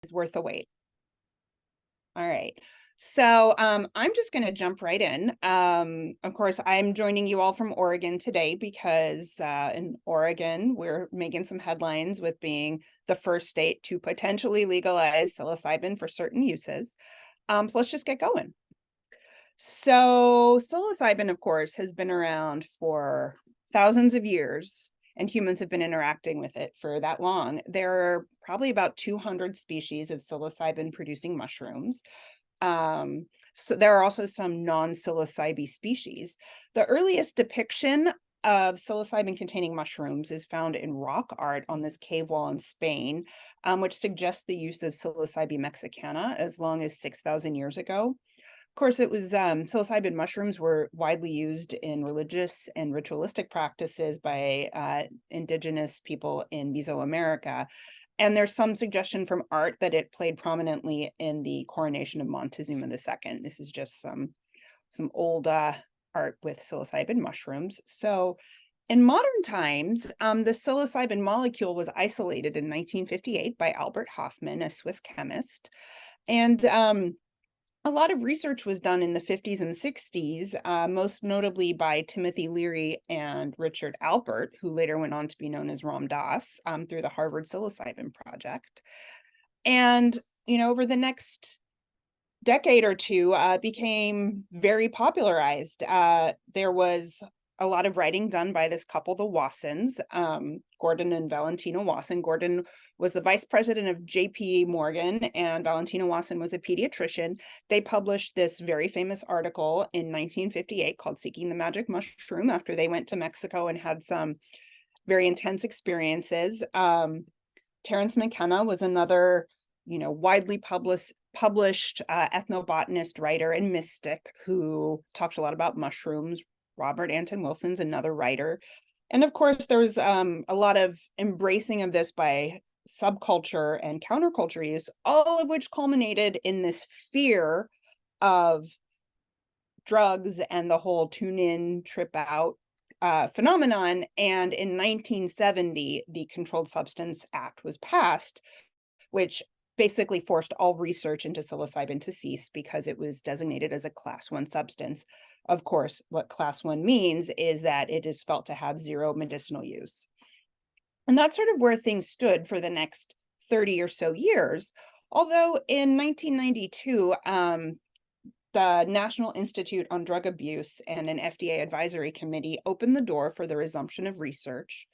is worth the wait. All right. So I'm just going to jump right in. Of course, I'm joining you all from Oregon today because in Oregon, we're making some headlines with being the first state to potentially legalize psilocybin for certain uses. So let's just get going. So psilocybin, of course, has been around for thousands of years, and humans have been interacting with it for that long. There are probably about 200 species of psilocybin-producing mushrooms. Um, so there are also some non-psilocybe species. The earliest depiction of psilocybin-containing mushrooms is found in rock art on this cave wall in Spain, which suggests the use of Psilocybe mexicana as long as 6,000 years ago. Of course, it was psilocybin mushrooms were widely used in religious and ritualistic practices by indigenous people in Mesoamerica. And there's some suggestion from art that it played prominently in the coronation of Montezuma II. This is just some old art with psilocybin mushrooms. So in modern times, the psilocybin molecule was isolated in 1958 by Albert Hofmann, a Swiss chemist. And a lot of research was done in the 50s and 60s, most notably by Timothy Leary and Richard Alpert, who later went on to be known as Ram Dass, through the Harvard Psilocybin Project. And, over the next decade or two, became very popularized. There was a lot of writing done by this couple, the Wassons, Gordon and Valentina Wasson. Gordon was the vice president of JP Morgan, and Valentina Wasson was a pediatrician. They published this very famous article in 1958 called Seeking the Magic Mushroom after they went to Mexico and had some very intense experiences. Terence McKenna was another, widely published ethnobotanist, writer, and mystic who talked a lot about mushrooms. Robert Anton Wilson's another writer. And of course, there was a lot of embracing of this by subculture and counterculture use, all of which culminated in this fear of drugs and the whole tune in, trip out phenomenon. And in 1970, the Controlled Substance Act was passed, which basically forced all research into psilocybin to cease because it was designated as a class 1 substance. Of course, what class 1 means is that it is felt to have zero medicinal use. And that's sort of where things stood for the next 30 or so years. Although in 1992, the National Institute on Drug Abuse and an FDA advisory committee opened the door for the resumption of research.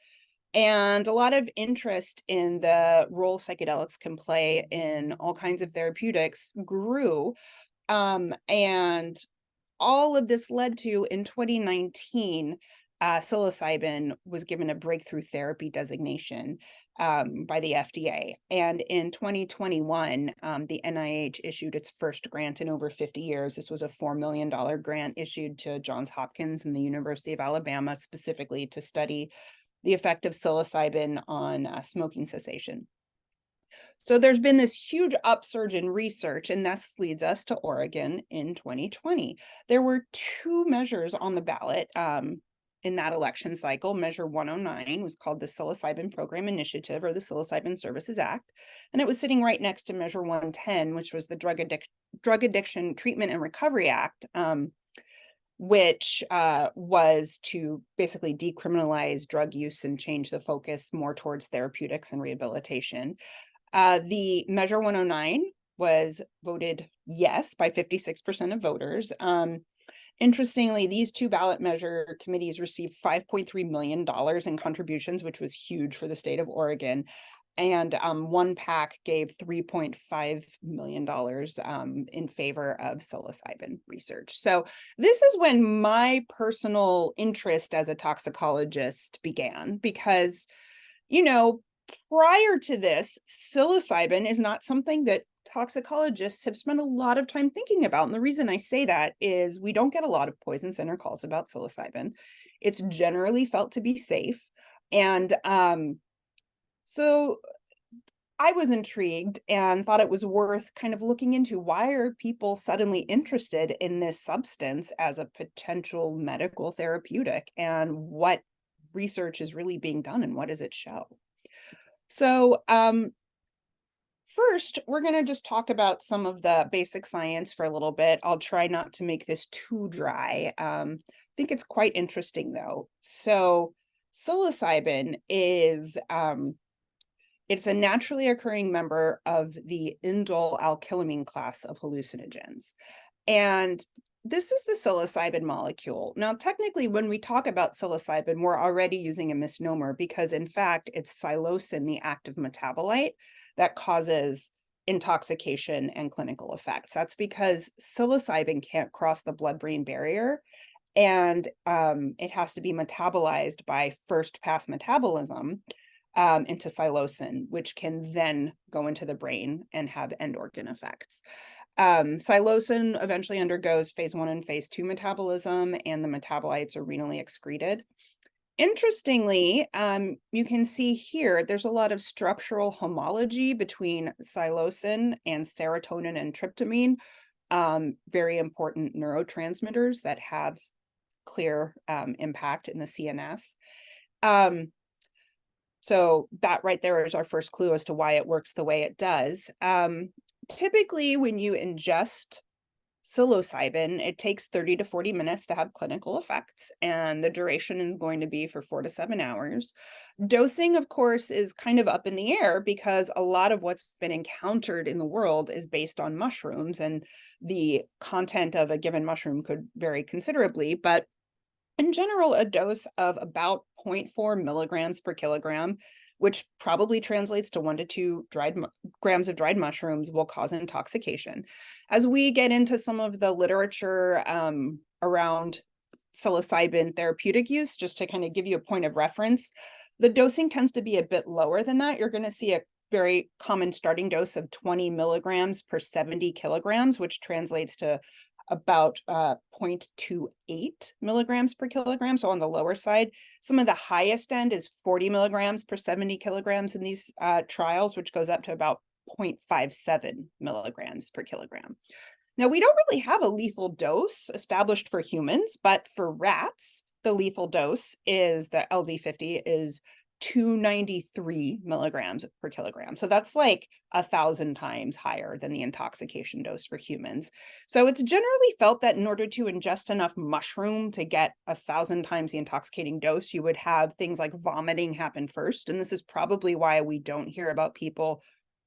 And a lot of interest in the role psychedelics can play in all kinds of therapeutics grew. And all of this led to, in 2019, psilocybin was given a breakthrough therapy designation by the FDA. And in 2021, the NIH issued its first grant in over 50 years. This was a $4 million grant issued to Johns Hopkins and the University of Alabama, specifically to study the effect of psilocybin on smoking cessation. So there's been this huge upsurge in research, and this leads us to Oregon in 2020. There were two measures on the ballot in that election cycle. Measure 109 was called the Psilocybin Program Initiative, or the Psilocybin Services Act, and it was sitting right next to Measure 110, which was the Drug Addiction Treatment and Recovery Act, which was to basically decriminalize drug use and change the focus more towards therapeutics and rehabilitation. The Measure 109 was voted yes by 56% of voters. Interestingly, these two ballot measure committees received $5.3 million in contributions, which was huge for the state of Oregon. And one PAC gave $3.5 million in favor of psilocybin research. So this is when my personal interest as a toxicologist began, because, prior to this, psilocybin is not something that toxicologists have spent a lot of time thinking about. And the reason I say that is we don't get a lot of poison center calls about psilocybin. It's generally felt to be safe. And so I was intrigued and thought it was worth kind of looking into, why are people suddenly interested in this substance as a potential medical therapeutic, and what research is really being done and what does it show? So First, we're going to just talk about some of the basic science for a little bit. I'll try not to make this too dry. I think it's quite interesting, though. So, psilocybin is it's a naturally occurring member of the indole alkylamine class of hallucinogens. And this is the psilocybin molecule. Now, technically, when we talk about psilocybin, we're already using a misnomer because, in fact, it's psilocin, the active metabolite, that causes intoxication and clinical effects. That's because psilocybin can't cross the blood-brain barrier, and it has to be metabolized by first-pass metabolism into psilocin, which can then go into the brain and have end organ effects. Psilocin eventually undergoes phase 1 and phase 2 metabolism, and the metabolites are renally excreted. Interestingly, you can see here, there's a lot of structural homology between psilocin and serotonin and tryptamine, very important neurotransmitters that have clear impact in the CNS. So that right there is our first clue as to why it works the way it does. Typically, when you ingest psilocybin, it takes 30 to 40 minutes to have clinical effects, and the duration is going to be for 4 to 7 hours. Dosing, of course, is kind of up in the air because a lot of what's been encountered in the world is based on mushrooms, and the content of a given mushroom could vary considerably. But in general, a dose of about 0.4 milligrams per kilogram, which probably translates to 1 to 2 grams of dried mushrooms, will cause intoxication. As we get into some of the literature around psilocybin therapeutic use, just to kind of give you a point of reference, the dosing tends to be a bit lower than that. You're going to see a very common starting dose of 20 milligrams per 70 kilograms, which translates to about 0.28 milligrams per kilogram, so on the lower side. Some of the highest end is 40 milligrams per 70 kilograms in these trials, which goes up to about 0.57 milligrams per kilogram. Now, we don't really have a lethal dose established for humans, but for rats, the lethal dose is the LD50 is 293 milligrams per kilogram. So that's like 1,000 times higher than the intoxication dose for humans. So it's generally felt that in order to ingest enough mushroom to get 1,000 times the intoxicating dose, you would have things like vomiting happen first. And this is probably why we don't hear about people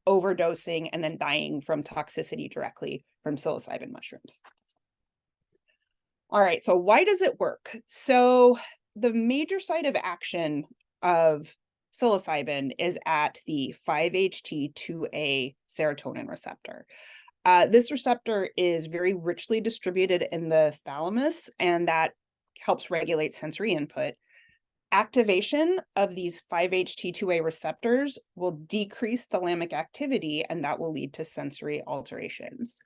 overdosing and then dying from toxicity directly from psilocybin mushrooms. All right, so why does it work? So the major site of action of psilocybin is at the 5-HT2A serotonin receptor. This receptor is very richly distributed in the thalamus, and that helps regulate sensory input. Activation of these 5-HT2A receptors will decrease thalamic activity, and that will lead to sensory alterations.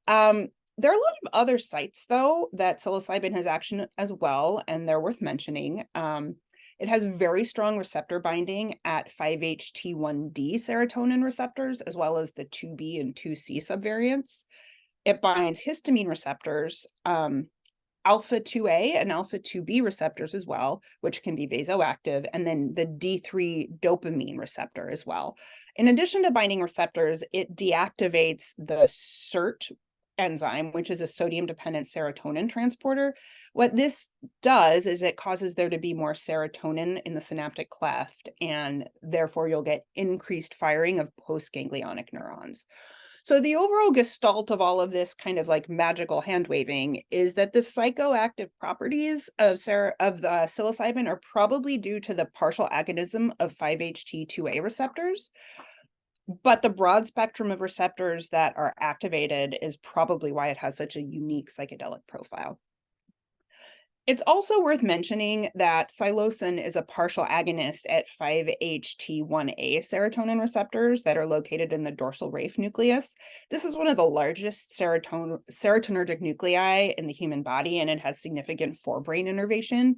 There are a lot of other sites, though, that psilocybin has action as well, and they're worth mentioning. It has very strong receptor binding at 5-HT1D serotonin receptors, as well as the 2B and 2C subvariants. It binds histamine receptors, alpha-2A and alpha-2B receptors as well, which can be vasoactive, and then the D3 dopamine receptor as well. In addition to binding receptors, it deactivates the SERT enzyme, which is a sodium-dependent serotonin transporter. What this does is it causes there to be more serotonin in the synaptic cleft, and therefore you'll get increased firing of postganglionic neurons. So the overall gestalt of all of this kind of like magical hand-waving is that the psychoactive properties of the psilocybin are probably due to the partial agonism of 5-HT2A receptors. But the broad spectrum of receptors that are activated is probably why it has such a unique psychedelic profile. It's also worth mentioning that psilocin is a partial agonist at 5-HT1A serotonin receptors that are located in the dorsal raphe nucleus. This is one of the largest serotonergic nuclei in the human body, and it has significant forebrain innervation.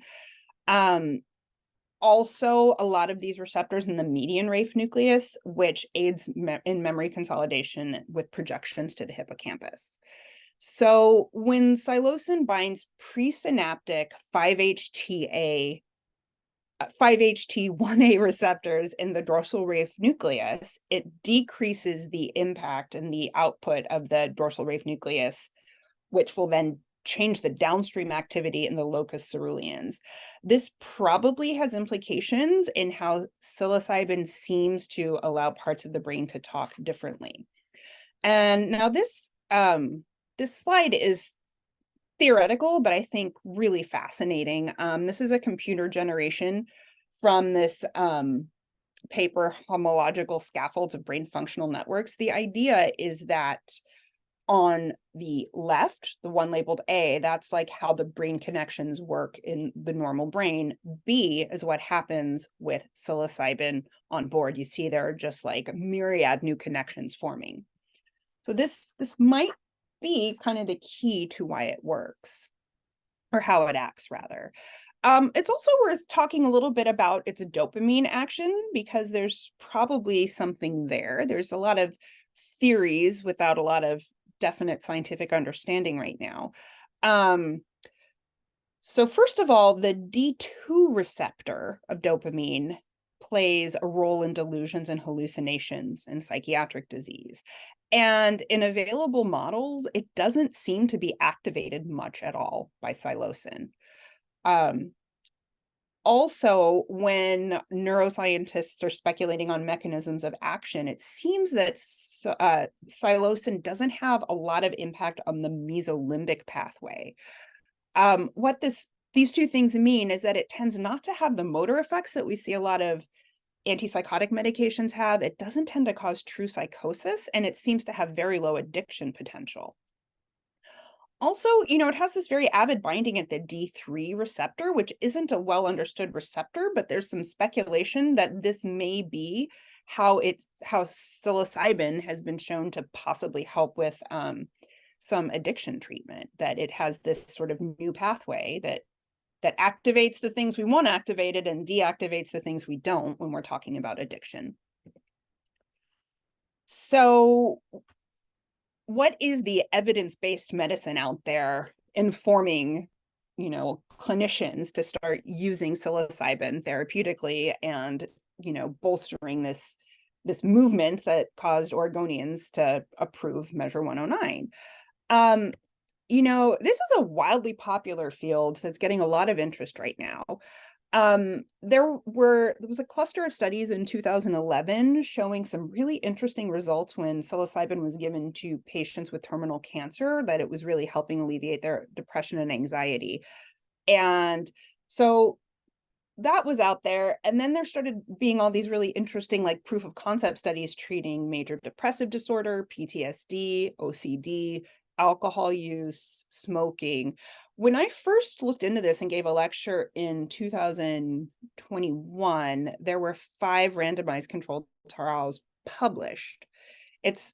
Also, a lot of these receptors in the median raphe nucleus, which aids in memory consolidation with projections to the hippocampus. So when psilocin binds presynaptic 5-HTA 5-HT1A receptors in the dorsal raphe nucleus, it decreases the impact and the output of the dorsal raphe nucleus, which will then change the downstream activity in the locus ceruleans. This probably has implications in how psilocybin seems to allow parts of the brain to talk differently. And now this slide is theoretical, but I think really fascinating. This is a computer generation from this paper, Homological Scaffolds of Brain Functional Networks. The idea is that on the left, the one labeled A, that's like how the brain connections work in the normal brain. B is what happens with psilocybin on board. You see there are just like myriad new connections forming. So this might be kind of the key to why it works, or how it acts rather. It's also worth talking a little bit about its dopamine action, because there's probably something there. There's a lot of theories without a lot of definite scientific understanding right now. So first of all, the D2 receptor of dopamine plays a role in delusions and hallucinations in psychiatric disease. And in available models, it doesn't seem to be activated much at all by psilocin. Also, when neuroscientists are speculating on mechanisms of action, it seems that psilocin doesn't have a lot of impact on the mesolimbic pathway. What these two things mean is that it tends not to have the motor effects that we see a lot of antipsychotic medications have. It doesn't tend to cause true psychosis, and it seems to have very low addiction potential. Also, it has this very avid binding at the D3 receptor, which isn't a well understood receptor, but there's some speculation that this may be how psilocybin has been shown to possibly help with some addiction treatment, that it has this sort of new pathway that activates the things we want activated and deactivates the things we don't when we're talking about addiction. So what is the evidence-based medicine out there informing, clinicians to start using psilocybin therapeutically and, bolstering this movement that caused Oregonians to approve Measure 109? This is a wildly popular field that's getting a lot of interest right now. There was a cluster of studies in 2011 showing some really interesting results when psilocybin was given to patients with terminal cancer, that it was really helping alleviate their depression and anxiety. And so that was out there. And then there started being all these really interesting, like, proof of concept studies treating major depressive disorder, PTSD, OCD, alcohol use, smoking. When I first looked into this and gave a lecture in 2021, there were 5 randomized controlled trials published. It's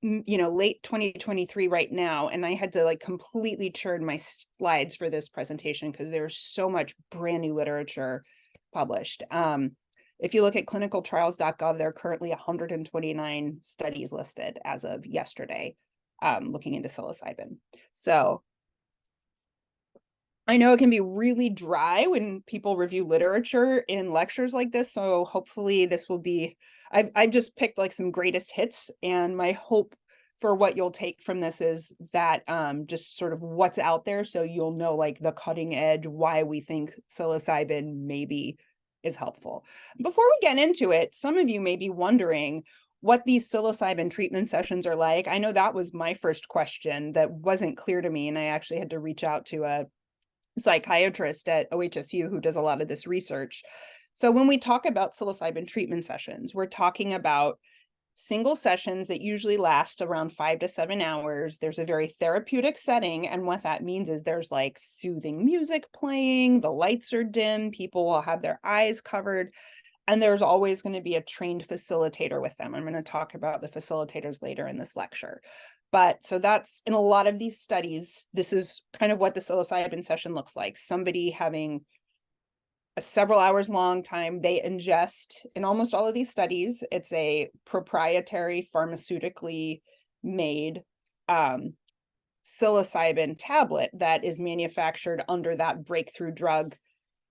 late 2023 right now, and I had to like completely churn my slides for this presentation because there's so much brand new literature published. If you look at clinicaltrials.gov, there are currently 129 studies listed as of yesterday, looking into psilocybin. So I know it can be really dry when people review literature in lectures like this, so hopefully this will be, I've just picked like some greatest hits, and my hope for what you'll take from this is that just sort of what's out there, so you'll know like the cutting edge, why we think psilocybin maybe is helpful. Before we get into it, some of you may be wondering what these psilocybin treatment sessions are like. I know that was my first question that wasn't clear to me, and I actually had to reach out to a psychiatrist at OHSU who does a lot of this research. So when we talk about psilocybin treatment sessions, we're talking about single sessions that usually last around 5 to 7 hours. There's a very therapeutic setting, and what that means is there's like soothing music playing, the lights are dim, people will have their eyes covered, and there's always going to be a trained facilitator with them. I'm going to talk about the facilitators later in this lecture. But so that's, in a lot of these studies, this is kind of what the psilocybin session looks like. Somebody having a several hours long time, they ingest, in almost all of these studies, it's a proprietary pharmaceutically made psilocybin tablet that is manufactured under that breakthrough drug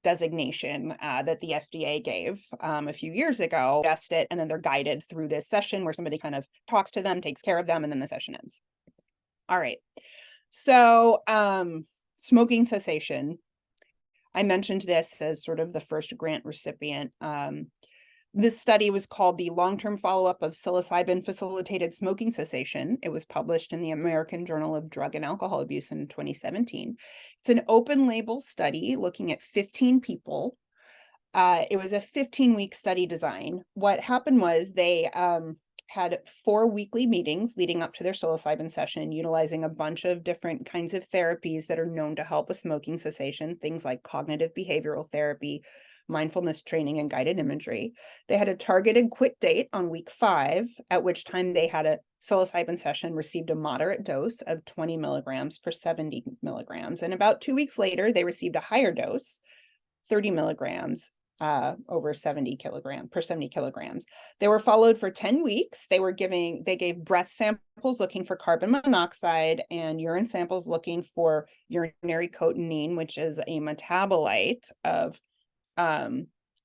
designation that the FDA gave a few years ago. Test it, and then they're guided through this session where somebody kind of talks to them, takes care of them, and then the session ends. All right. So smoking cessation. I mentioned this as sort of the first grant recipient. This study was called the Long-Term Follow-Up of Psilocybin-Facilitated Smoking Cessation. It was published in the American Journal of Drug and Alcohol Abuse in 2017. It's an open-label study looking at 15 people. It was a 15-week study design. What happened was they had 4 weekly meetings leading up to their psilocybin session, utilizing a bunch of different kinds of therapies that are known to help with smoking cessation, things like cognitive behavioral therapy, mindfulness training, and guided imagery. They had a targeted quit date on week 5, at which time they had a psilocybin session, received a moderate dose of 20 milligrams per 70 milligrams. And about 2 weeks later, they received a higher dose, 30 milligrams over 70 kilograms. They were followed for 10 weeks. They gave breath samples looking for carbon monoxide and urine samples looking for urinary cotinine, which is a metabolite of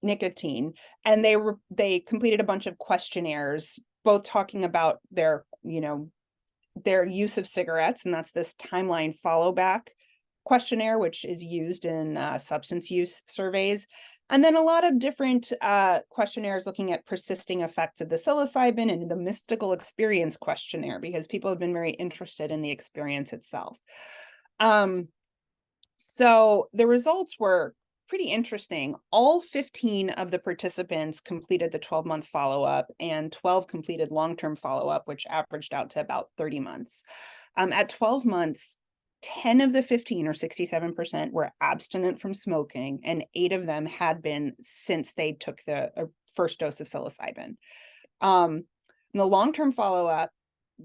nicotine. And they completed a bunch of questionnaires, both talking about their use of cigarettes, and that's this timeline follow back questionnaire, which is used in substance use surveys. And then a lot of different questionnaires looking at persisting effects of the psilocybin, and the mystical experience questionnaire, because people have been very interested in the experience itself. So the results were pretty interesting. All 15 of the participants completed the 12-month follow-up, and 12 completed long-term follow-up, which averaged out to about 30 months. At 12 months, 10 of the 15, or 67%, were abstinent from smoking, and 8 of them had been since they took the first dose of psilocybin. In the long-term follow-up,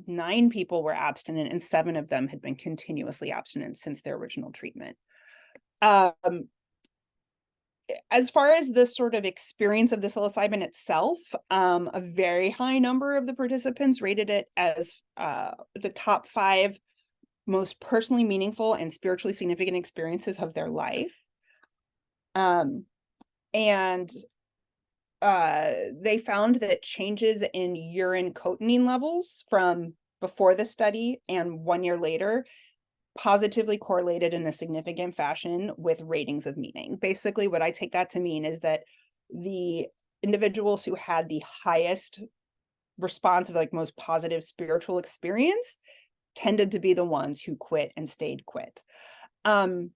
9 people were abstinent, and 7 of them had been continuously abstinent since their original treatment. As far as the sort of experience of the psilocybin itself, a very high number of the participants rated it as the top 5 most personally meaningful and spiritually significant experiences of their life. And they found that changes in urine cotinine levels from before the study and 1 year later positively correlated in a significant fashion with ratings of meaning. Basically, what I take that to mean is that the individuals who had the highest response of most positive spiritual experience tended to be the ones who quit and stayed quit. With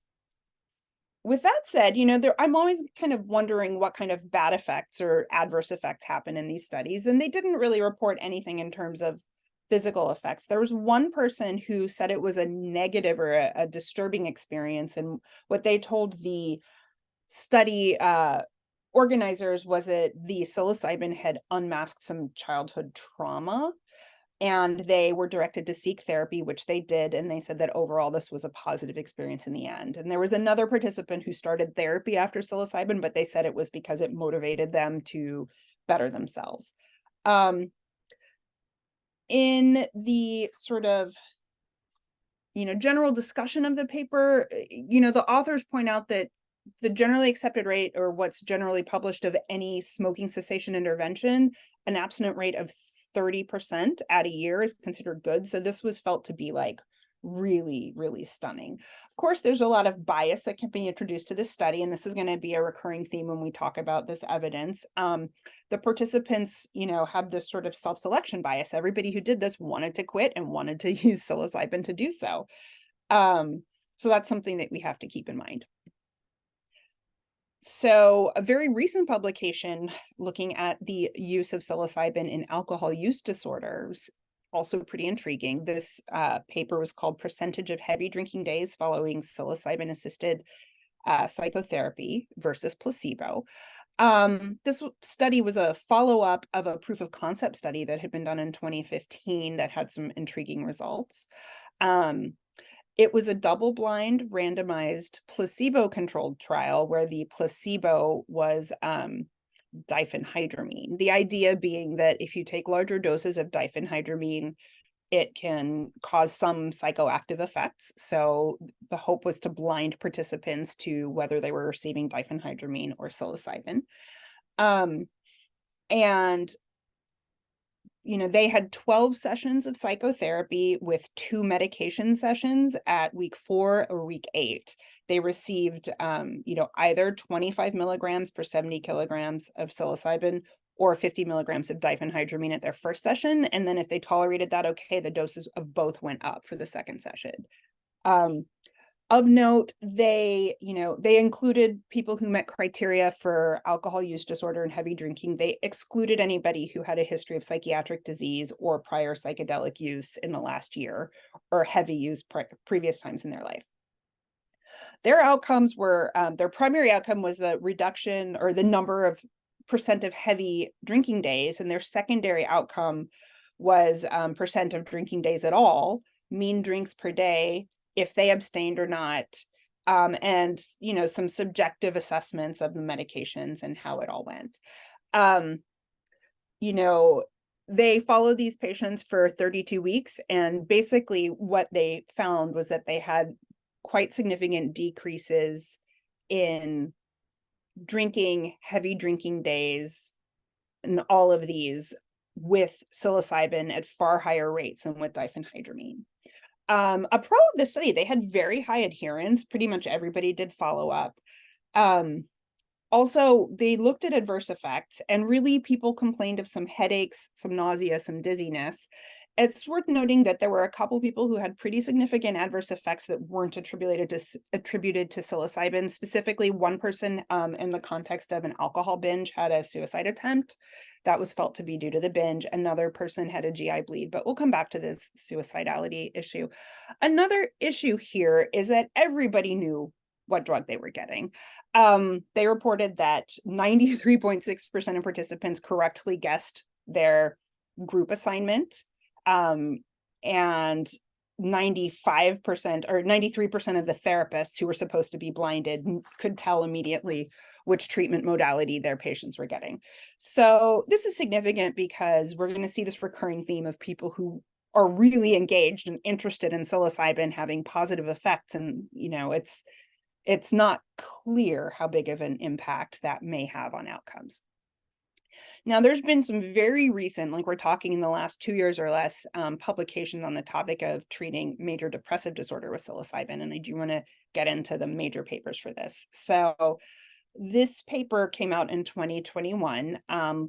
that said, I'm always kind of wondering what kind of bad effects or adverse effects happen in these studies, and they didn't really report anything in terms of physical effects. There was one person who said it was a negative or a disturbing experience, and what they told the study organizers was that the psilocybin had unmasked some childhood trauma, and they were directed to seek therapy, which they did, and they said that overall this was a positive experience in the end. And there was another participant who started therapy after psilocybin, but they said it was because it motivated them to better themselves. In the sort of general discussion of the paper, the authors point out that the generally accepted rate, or what's generally published, of any smoking cessation intervention, an abstinent rate of 30% at a year is considered good. So this was felt to be really, really stunning. Of course, there's a lot of bias that can be introduced to this study, and this is going to be a recurring theme when we talk about this evidence. The participants, have this sort of self-selection bias. Everybody who did this wanted to quit and wanted to use psilocybin to do so. So that's something that we have to keep in mind. So a very recent publication looking at the use of psilocybin in alcohol use disorders, also pretty intriguing. This paper was called Percentage of Heavy Drinking Days Following Psilocybin-Assisted Psychotherapy versus Placebo. This study was a follow-up of a proof of concept study that had been done in 2015 that had some intriguing results. It was a double-blind, randomized, placebo-controlled trial where the placebo was diphenhydramine. The idea being that if you take larger doses of diphenhydramine, it can cause some psychoactive effects. So the hope was to blind participants to whether they were receiving diphenhydramine or psilocybin. And they had 12 sessions of psychotherapy with 2 medication sessions at week 4 or week 8. They received, either 25 milligrams per 70 kilograms of psilocybin or 50 milligrams of diphenhydramine at their first session. And then if they tolerated that, okay, the doses of both went up for the second session. Of note, they included people who met criteria for alcohol use disorder and heavy drinking. They excluded anybody who had a history of psychiatric disease or prior psychedelic use in the last year or heavy use previous times in their life. Their outcomes were, their primary outcome was the reduction or the number of percent of heavy drinking days, and their secondary outcome was percent of drinking days at all, mean drinks per day, if they abstained or not, and some subjective assessments of the medications and how it all went. They followed these patients for 32 weeks, and basically what they found was that they had quite significant decreases in drinking, heavy drinking days, and all of these with psilocybin at far higher rates than with diphenhydramine. A pro of the study, they had very high adherence. Pretty much everybody did follow up. Also, they looked at adverse effects, and really people complained of some headaches, some nausea, some dizziness. It's worth noting that there were a couple people who had pretty significant adverse effects that weren't attributed to psilocybin. Specifically, one person in the context of an alcohol binge had a suicide attempt. That was felt to be due to the binge. Another person had a GI bleed, but we'll come back to this suicidality issue. Another issue here is that everybody knew what drug they were getting. They reported that 93.6% of participants correctly guessed their group assignment. And 95% or 93% of the therapists who were supposed to be blinded could tell immediately which treatment modality their patients were getting. So this is significant because we're going to see this recurring theme of people who are really engaged and interested in psilocybin having positive effects. And, it's not clear how big of an impact that may have on outcomes. Now, there's been some very recent, like we're talking in the last 2 years or less, publications on the topic of treating major depressive disorder with psilocybin, and I do want to get into the major papers for this. So this paper came out in 2021,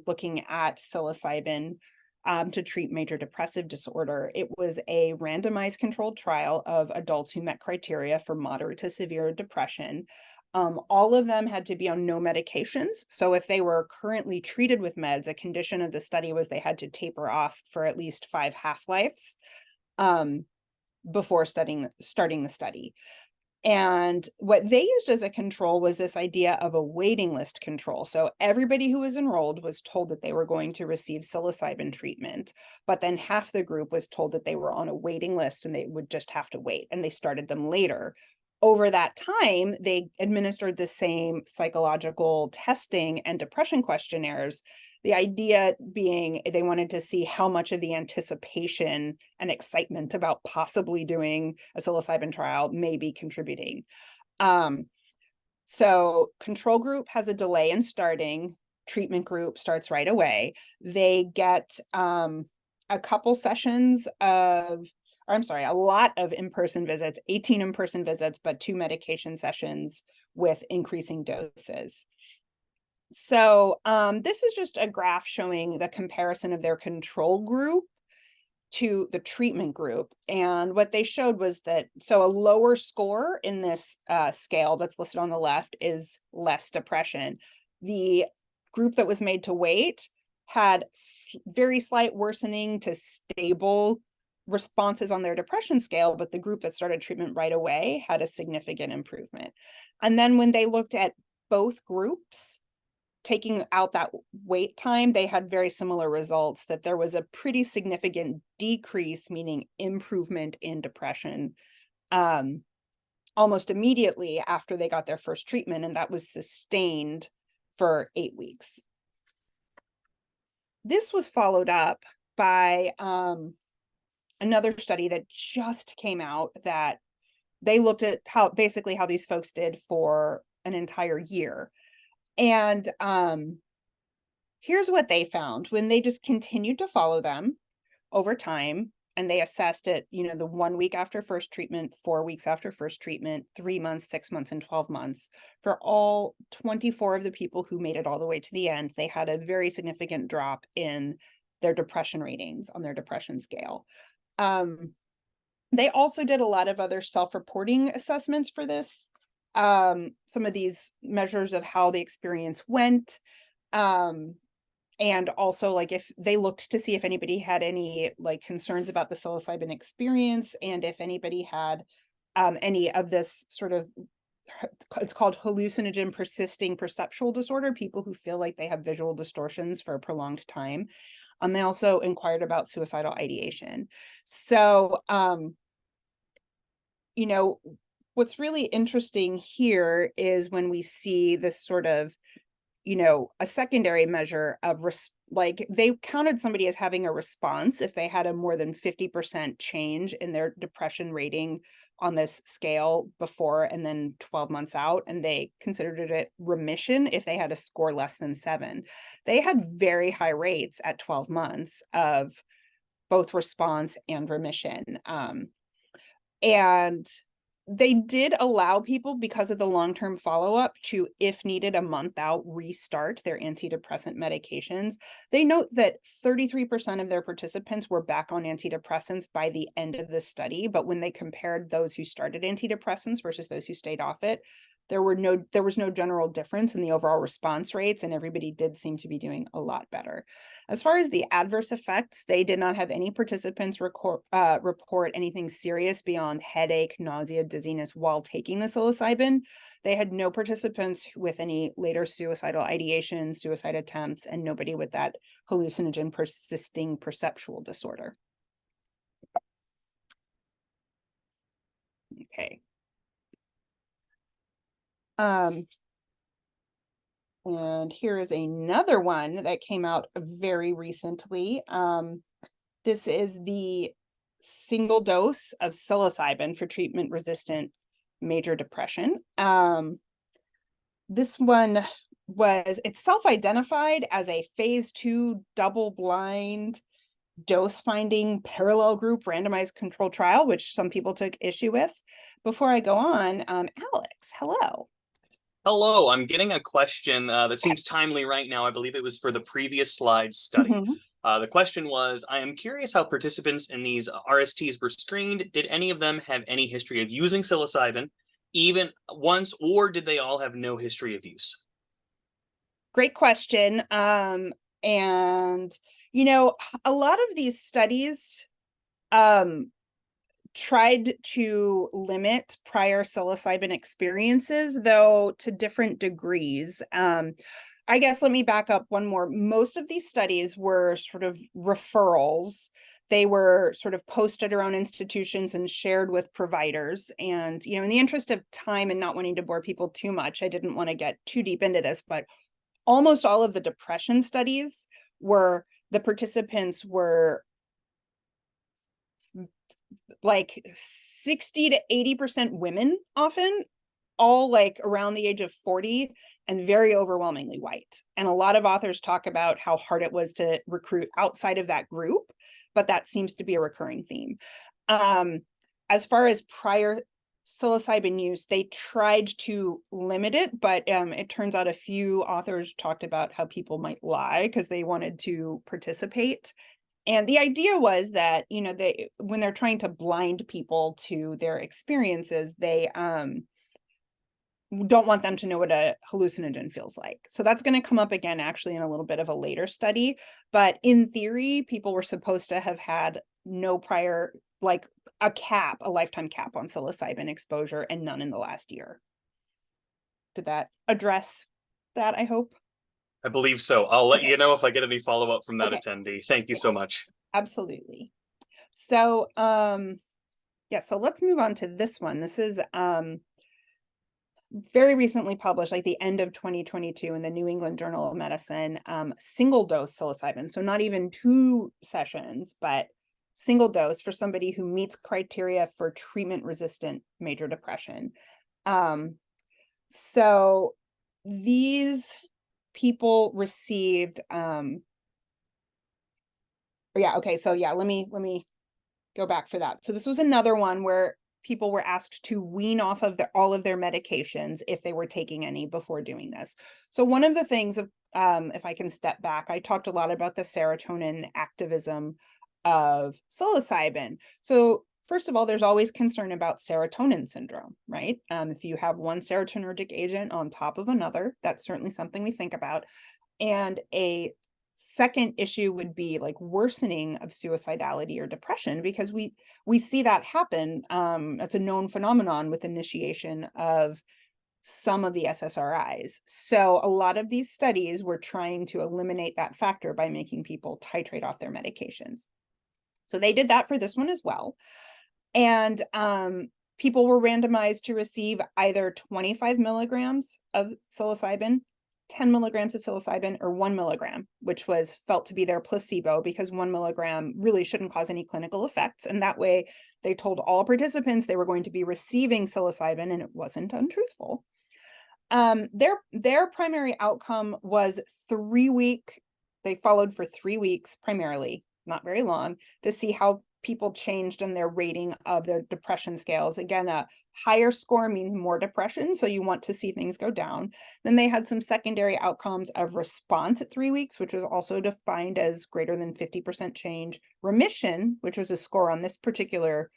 looking at psilocybin to treat major depressive disorder. It was a randomized controlled trial of adults who met criteria for moderate to severe depression. All of them had to be on no medications. So if they were currently treated with meds, a condition of the study was they had to taper off for at least 5 half-lives before starting the study. And what they used as a control was this idea of a waiting list control. So everybody who was enrolled was told that they were going to receive psilocybin treatment, but then half the group was told that they were on a waiting list and they would just have to wait, and they started them later. Over that time, they administered the same psychological testing and depression questionnaires. The idea being they wanted to see how much of the anticipation and excitement about possibly doing a psilocybin trial may be contributing. So control group has a delay in starting, treatment group starts right away. They get a lot of in-person visits, 18 in-person visits, but 2 medication sessions with increasing doses. So this is just a graph showing the comparison of their control group to the treatment group. And what they showed was that, so a lower score in this scale that's listed on the left is less depression. The group that was made to wait had very slight worsening to stable responses on their depression scale, but the group that started treatment right away had a significant improvement. And then when they looked at both groups, taking out that wait time, they had very similar results, that there was a pretty significant decrease, meaning improvement in depression, almost immediately after they got their first treatment, and that was sustained for 8 weeks. This was followed up by another study that just came out that they looked at how these folks did for an entire year. And here's what they found when they just continued to follow them over time, and they assessed it, the 1 week after first treatment, 4 weeks after first treatment, 3 months, 6 months, and 12 months. For all 24 of the people who made it all the way to the end, they had a very significant drop in their depression ratings on their depression scale. They also did a lot of other self-reporting assessments for this. Some of these measures of how the experience went. And also, like, if they looked to see if anybody had any like concerns about the psilocybin experience, and if anybody had any of this sort of, it's called hallucinogen persisting perceptual disorder, people who feel like they have visual distortions for a prolonged time. They also inquired about suicidal ideation. So, what's really interesting here is when we see this sort of, a secondary measure of like they counted somebody as having a response if they had a more than 50% change in their depression rating on this scale before and then 12 months out, and they considered it remission if they had a score less than 7. They had very high rates at 12 months of both response and remission. And they did allow people, because of the long-term follow-up, to, if needed, a month out, restart their antidepressant medications. They note that 33% of their participants were back on antidepressants by the end of the study, but when they compared those who started antidepressants versus those who stayed off it, there was no general difference in the overall response rates, and everybody did seem to be doing a lot better. As far as the adverse effects, they did not have any participants report anything serious beyond headache, nausea, dizziness while taking the psilocybin. They had no participants with any later suicidal ideation, suicide attempts, and nobody with that hallucinogen persisting perceptual disorder. Okay. And here is another one that came out very recently. This is the single dose of psilocybin for treatment-resistant major depression. This one it's self-identified as a phase 2 double-blind dose-finding parallel group randomized control trial, which some people took issue with. Before I go on, Alex, hello. Hello, I'm getting a question that seems timely right now. I believe it was for the previous slide study. The question was, I am curious how participants in these RSTs were screened. Did any of them have any history of using psilocybin, even once, or did they all have no history of use? Great question. And, a lot of these studies tried to limit prior psilocybin experiences, though to different degrees. I guess let me back up one more. Most of these studies were sort of referrals. They were sort of posted around institutions and shared with providers. And, in the interest of time and not wanting to bore people too much, I didn't want to get too deep into this, but almost all of the depression studies the participants were like 60 to 80% women, often all like around the age of 40, and very overwhelmingly white. And a lot of authors talk about how hard it was to recruit outside of that group, but that seems to be a recurring theme. As far as prior psilocybin use, they tried to limit it, but it turns out a few authors talked about how people might lie because they wanted to participate. And the idea was that, when they're trying to blind people to their experiences, they don't want them to know what a hallucinogen feels like. So that's going to come up again, actually, in a little bit of a later study. But in theory, people were supposed to have had no prior, like a lifetime cap on psilocybin exposure, and none in the last year. Did that address that, I hope? I believe so. I'll let you know if I get any follow-up from that attendee. Thank you so much. Absolutely. So, so let's move on to this one. This is very recently published, like the end of 2022 in the New England Journal of Medicine, single dose psilocybin. So not even 2 sessions, but single dose for somebody who meets criteria for treatment-resistant major depression. So these people received, let me go back for that. So this was another one where people were asked to wean off of all of their medications if they were taking any before doing this. So one of the things, if I can step back, I talked a lot about the serotonin activism of psilocybin. So first of all, there's always concern about serotonin syndrome, right? If you have one serotonergic agent on top of another, that's certainly something we think about. And a second issue would be like worsening of suicidality or depression, because we see that happen. That's a known phenomenon with initiation of some of the SSRIs. So a lot of these studies were trying to eliminate that factor by making people titrate off their medications. So they did that for this one as well. And people were randomized to receive either 25 milligrams of psilocybin, 10 milligrams of psilocybin, or 1 milligram, which was felt to be their placebo, because 1 milligram really shouldn't cause any clinical effects. And that way they told all participants they were going to be receiving psilocybin, and it wasn't untruthful. Their primary outcome was 3 week. They followed for 3 weeks, primarily, not very long, to see how people changed in their rating of their depression scales. Again, a higher score means more depression, so you want to see things go down. Then they had some secondary outcomes of response at 3 weeks, which was also defined as greater than 50% change, remission, which was a score on this particular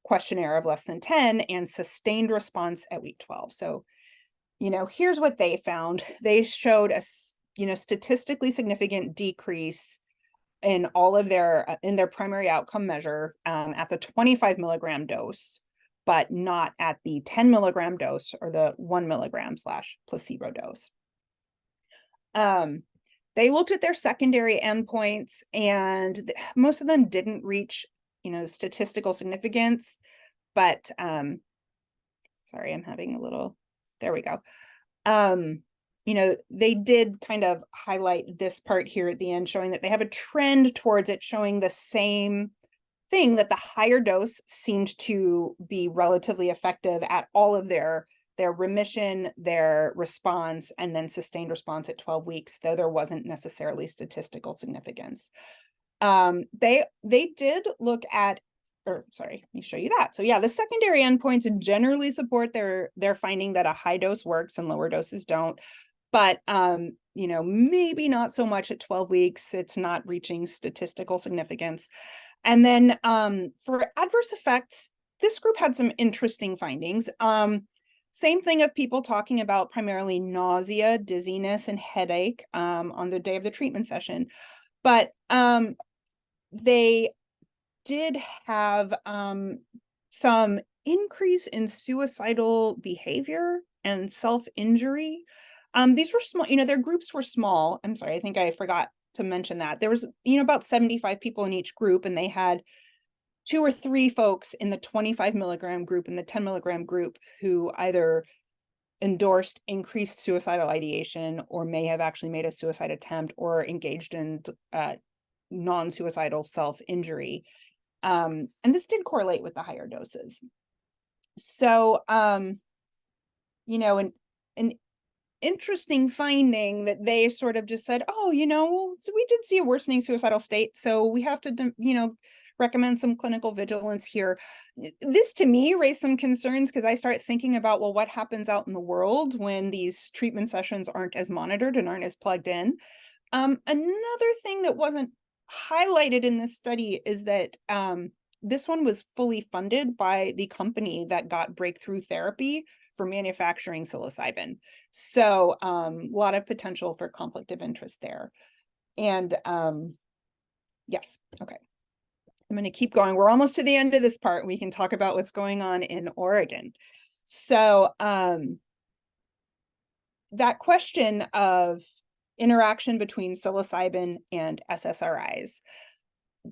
questionnaire of less than 10, and sustained response at week 12. So, here's what they found. They showed a, statistically significant decrease in all of their in their primary outcome measure at the 25 milligram dose, but not at the 10 milligram dose or the 1 milligram / placebo dose. They looked at their secondary endpoints, and most of them didn't reach, statistical significance, but sorry, I'm having a little, there we go. They did kind of highlight this part here at the end, showing that they have a trend towards it showing the same thing, that the higher dose seemed to be relatively effective at all of their remission, their response, and then sustained response at 12 weeks, though there wasn't necessarily statistical significance. They did look at, sorry, let me show you that. So yeah, the secondary endpoints generally support their finding that a high dose works and lower doses don't. But, maybe not so much at 12 weeks. It's not reaching statistical significance. And then for adverse effects, this group had some interesting findings. Same thing of people talking about primarily nausea, dizziness, and headache on the day of the treatment session. But they did have some increase in suicidal behavior and self-injury. These were small, their groups were small. I'm sorry, I think I forgot to mention that. There was, about 75 people in each group, and they had 2 or 3 folks in the 25 milligram group and the 10 milligram group who either endorsed increased suicidal ideation or may have actually made a suicide attempt or engaged in non-suicidal self-injury. And this did correlate with the higher doses. So, an interesting finding that they sort of just said, oh, so we did see a worsening suicidal state, so we have to, recommend some clinical vigilance here. This to me raised some concerns, because I start thinking about, well, what happens out in the world when these treatment sessions aren't as monitored and aren't as plugged in? Another thing that wasn't highlighted in this study is that this one was fully funded by the company that got breakthrough therapy for manufacturing psilocybin. So a lot of potential for conflict of interest there. And yes, okay. I'm going to keep going. We're almost to the end of this part. We can talk about what's going on in Oregon. So that question of interaction between psilocybin and SSRIs,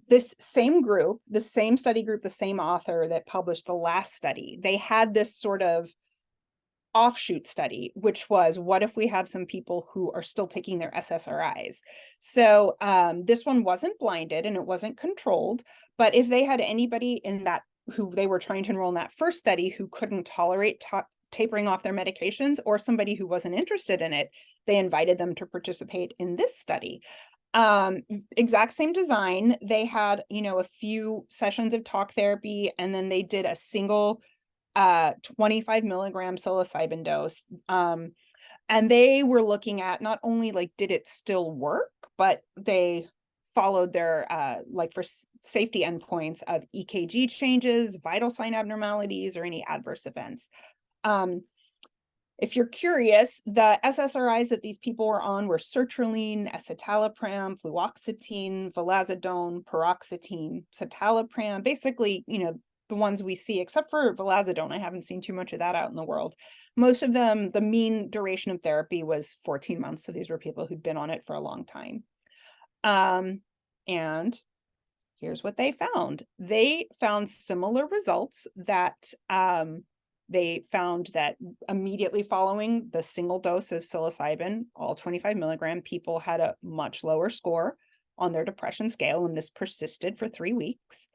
this same group, the same study group, the same author that published the last study, they had this sort of offshoot study, which was, what if we have some people who are still taking their SSRIs? So this one wasn't blinded and it wasn't controlled, but if they had anybody in that who they were trying to enroll in that first study who couldn't tolerate tapering off their medications, or somebody who wasn't interested in it, they invited them to participate in this study. Exact same design. They had, a few sessions of talk therapy, and then they did a single 25 milligram psilocybin dose. And they were looking at not only like, did it still work, but they followed their for safety endpoints of EKG changes, vital sign abnormalities, or any adverse events. If you're curious, the SSRIs that these people were on were sertraline, escitalopram, fluoxetine, vilazodone, paroxetine, citalopram, basically, the ones we see, except for vilazodone. I haven't seen too much of that out in the world. Most of them, the mean duration of therapy was 14 months. So these were people who'd been on it for a long time. And here's what they found. They found similar results that they found that immediately following the single dose of psilocybin, all 25 milligram, people had a much lower score on their depression scale, and this persisted for 3 weeks.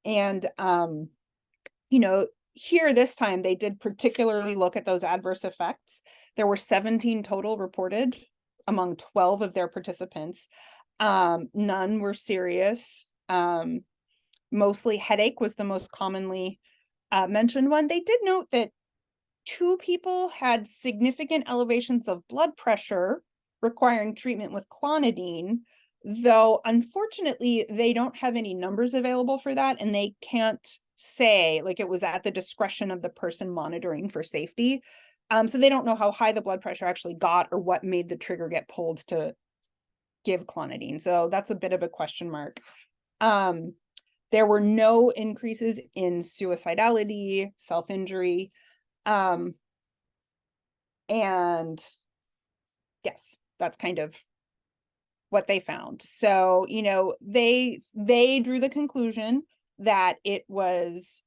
And, here this time they did particularly look at those adverse effects. There were 17 total reported among 12 of their participants. None were serious. Mostly headache was the most commonly mentioned one. They did note that 2 people had significant elevations of blood pressure requiring treatment with clonidine, though unfortunately they don't have any numbers available for that, and they can't say, like, it was at the discretion of the person monitoring for safety. So they don't know how high the blood pressure actually got or what made the trigger get pulled to give clonidine. So that's a bit of a question mark. There were no increases in suicidality, self-injury, and yes, that's kind of what they found. So, they drew the conclusion that it was,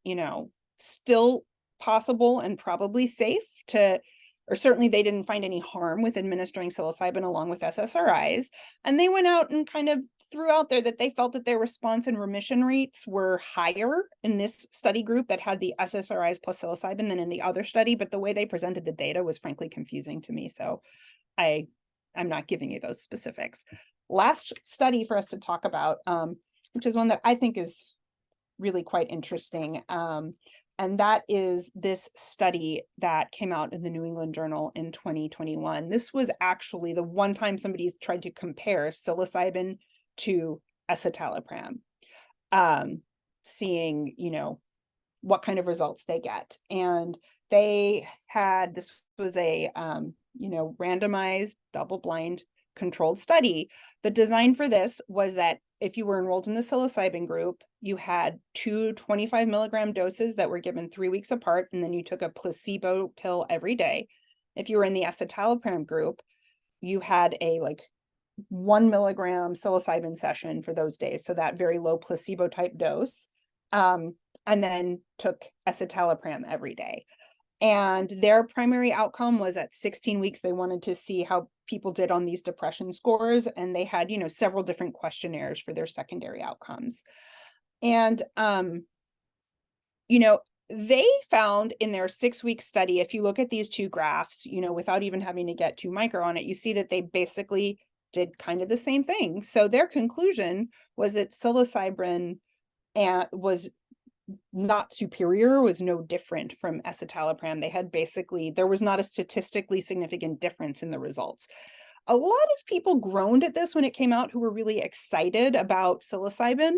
still possible and probably safe to, or certainly they didn't find any harm with administering psilocybin along with SSRIs. And they went out and kind of threw out there that they felt that their response and remission rates were higher in this study group that had the SSRIs plus psilocybin than in the other study. But the way they presented the data was frankly confusing to me. So I'm not giving you those specifics. Last study for us to talk about, which is one that I think is really quite interesting. And that is this study that came out in the New England Journal in 2021. This was actually the one time somebody tried to compare psilocybin to escitalopram, seeing, what kind of results they get. And they had, this was a, randomized, double-blind, controlled study. The design for this was that if you were enrolled in the psilocybin group, you had 2 25 milligram doses that were given 3 weeks apart, and then you took a placebo pill every day. If you were in the escitalopram group, you had a 1 milligram psilocybin session for those days, so that very low placebo type dose, and then took escitalopram every day. And their primary outcome was at 16 weeks, they wanted to see how people did on these depression scores. And they had, several different questionnaires for their secondary outcomes. And, they found in their 6-week study, if you look at these 2 graphs, without even having to get too micro on it, you see that they basically did kind of the same thing. So their conclusion was that psilocybin was not superior, was no different from escitalopram. They had there was not a statistically significant difference in the results. A lot of people groaned at this when it came out, who were really excited about psilocybin.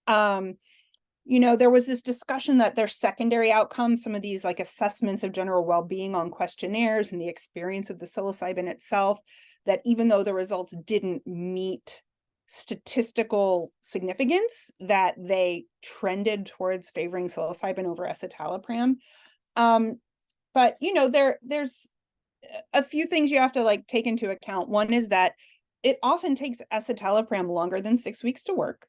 There was this discussion that their secondary outcomes, some of these assessments of general well-being on questionnaires and the experience of the psilocybin itself, that even though the results didn't meet statistical significance, that they trended towards favoring psilocybin over escitalopram. But there's a few things you have to take into account. One is that it often takes escitalopram longer than 6 weeks to work.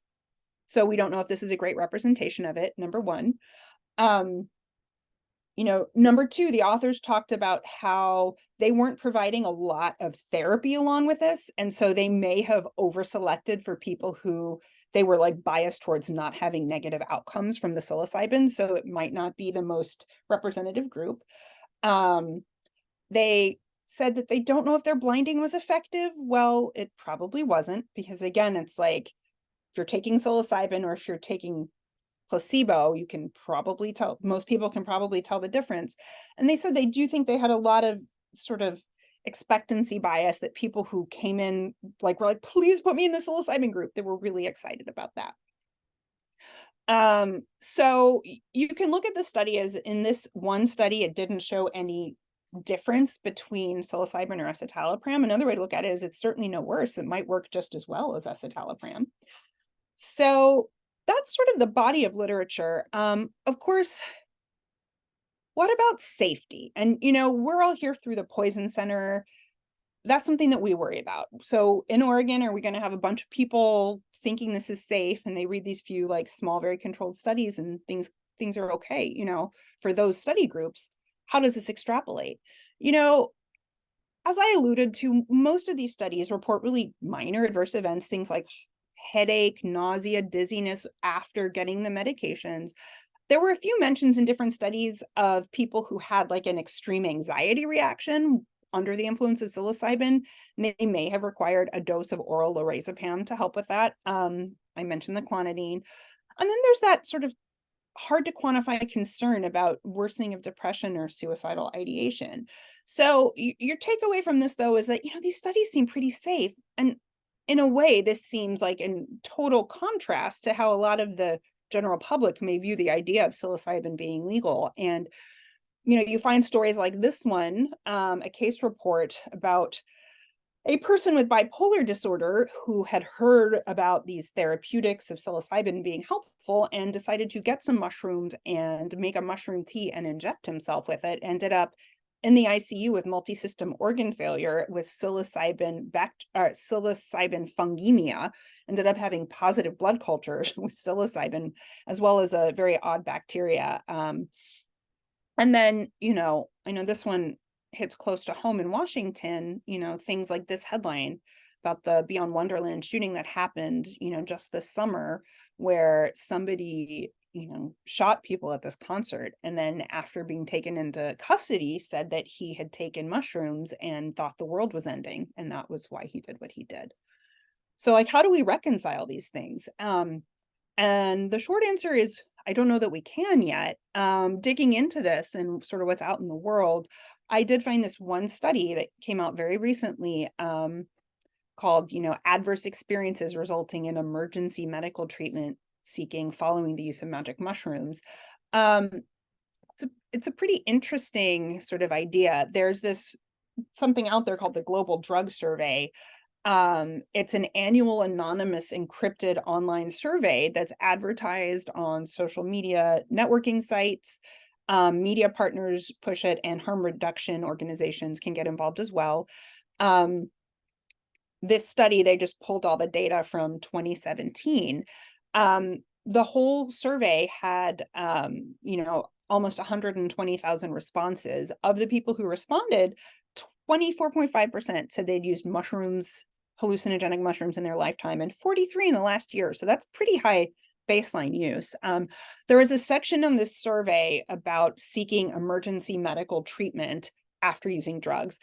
So we don't know if this is a great representation of it, number one. Number two, the authors talked about how they weren't providing a lot of therapy along with this. And so they may have over-selected for people who they were like biased towards not having negative outcomes from the psilocybin. So it might not be the most representative group. They said that they don't know if their blinding was effective. Well, it probably wasn't, because again, it's like if you're taking psilocybin or if you're taking placebo, you can probably tell, most people can probably tell the difference. And they said they do think they had a lot of sort of expectancy bias, that people who came in like were like, please put me in the psilocybin group. They were really excited about that. So you can look at the study as, in this one study, it didn't show any difference between psilocybin or escitalopram. Another way to look at it is it's certainly no worse. It might work just as well as escitalopram. So that's sort of the body of literature. Of course, what about safety? And, we're all here through the Poison Center. That's something that we worry about. So in Oregon, are we going to have a bunch of people thinking this is safe, and they read these few like small, very controlled studies, and things are okay, for those study groups? How does this extrapolate? As I alluded to, most of these studies report really minor adverse events, things like headache, nausea, dizziness after getting the medications. There were a few mentions in different studies of people who had like an extreme anxiety reaction under the influence of psilocybin. And they may have required a dose of oral lorazepam to help with that. I mentioned the clonidine. And then there's that sort of hard to quantify concern about worsening of depression or suicidal ideation. So your takeaway from this, though, is that, these studies seem pretty safe. And in a way, this seems like in total contrast to how a lot of the general public may view the idea of psilocybin being legal. And, you find stories like this one, a case report about a person with bipolar disorder who had heard about these therapeutics of psilocybin being helpful and decided to get some mushrooms and make a mushroom tea and inject himself with it. Ended up in the ICU with multi-system organ failure with psilocybin fungemia. Ended up having positive blood cultures with psilocybin, as well as a very odd bacteria. And then, I know this one hits close to home in Washington, things like this headline about the Beyond Wonderland shooting that happened, just this summer, where somebody, shot people at this concert. And then after being taken into custody, said that he had taken mushrooms and thought the world was ending. And that was why he did what he did. So like, how do we reconcile these things? And the short answer is, I don't know that we can yet. Digging into this and sort of what's out in the world, I did find this one study that came out very recently, called, Adverse Experiences Resulting in Emergency Medical Treatment Seeking Following the Use of Magic Mushrooms. It's a pretty interesting sort of idea. There's something out there called the Global Drug Survey. It's an annual anonymous encrypted online survey that's advertised on social media networking sites. Media partners push it, and harm reduction organizations can get involved as well. This study, they just pulled all the data from 2017. The whole survey had, almost 120,000 responses. Of the people who responded, 24.5% said they'd used mushrooms, hallucinogenic mushrooms, in their lifetime, and 43 in the last year. So that's pretty high baseline use. There was a section on this survey about seeking emergency medical treatment after using drugs.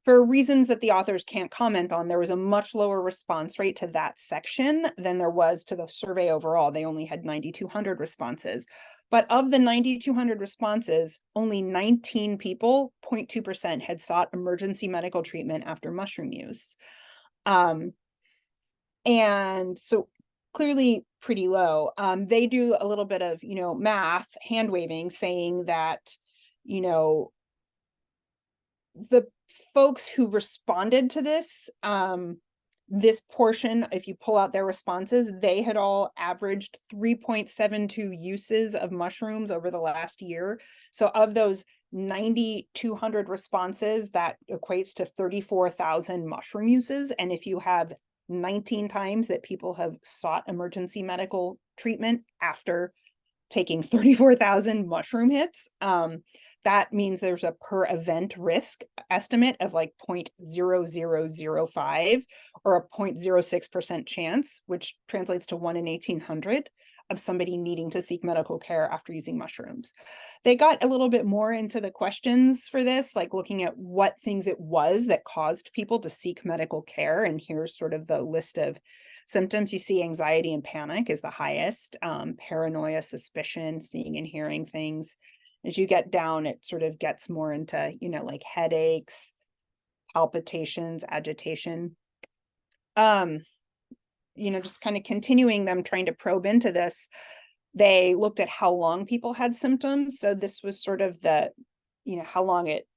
For reasons that the authors can't comment on, there was a much lower response rate to that section than there was to the survey overall. They only had 9,200 responses. But of the 9,200 responses, only 19 people, 0.2%, had sought emergency medical treatment after mushroom use. And so clearly pretty low. They do a little bit of, math, hand waving, saying that, the folks who responded to this, this portion, if you pull out their responses, they had all averaged 3.72 uses of mushrooms over the last year. So of those 9,200 responses, that equates to 34,000 mushroom uses. And if you have 19 times that people have sought emergency medical treatment after taking 34,000 mushroom hits. That means there's a per event risk estimate of like 0.0005 or a 0.06% chance, which translates to 1 in 1,800 of somebody needing to seek medical care after using mushrooms. They got a little bit more into the questions for this, like looking at what things it was that caused people to seek medical care. And here's sort of the list of symptoms. You see anxiety and panic is the highest, paranoia, suspicion, seeing and hearing things. As you get down, it sort of gets more into, like headaches, palpitations, agitation. Just kind of continuing them trying to probe into this, they looked at how long people had symptoms. So this was sort of the, how long it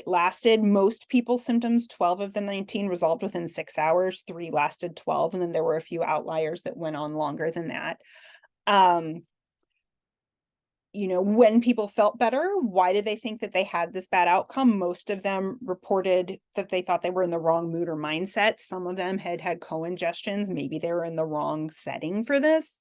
lasted. Most people's symptoms, 12 of the 19 resolved within 6 hours, 3 lasted 12, and then there were a few outliers that went on longer than that. When people felt better, why did they think that they had this bad outcome? Most of them reported that they thought they were in the wrong mood or mindset. Some of them had co-ingestions. Maybe they were in the wrong setting for this.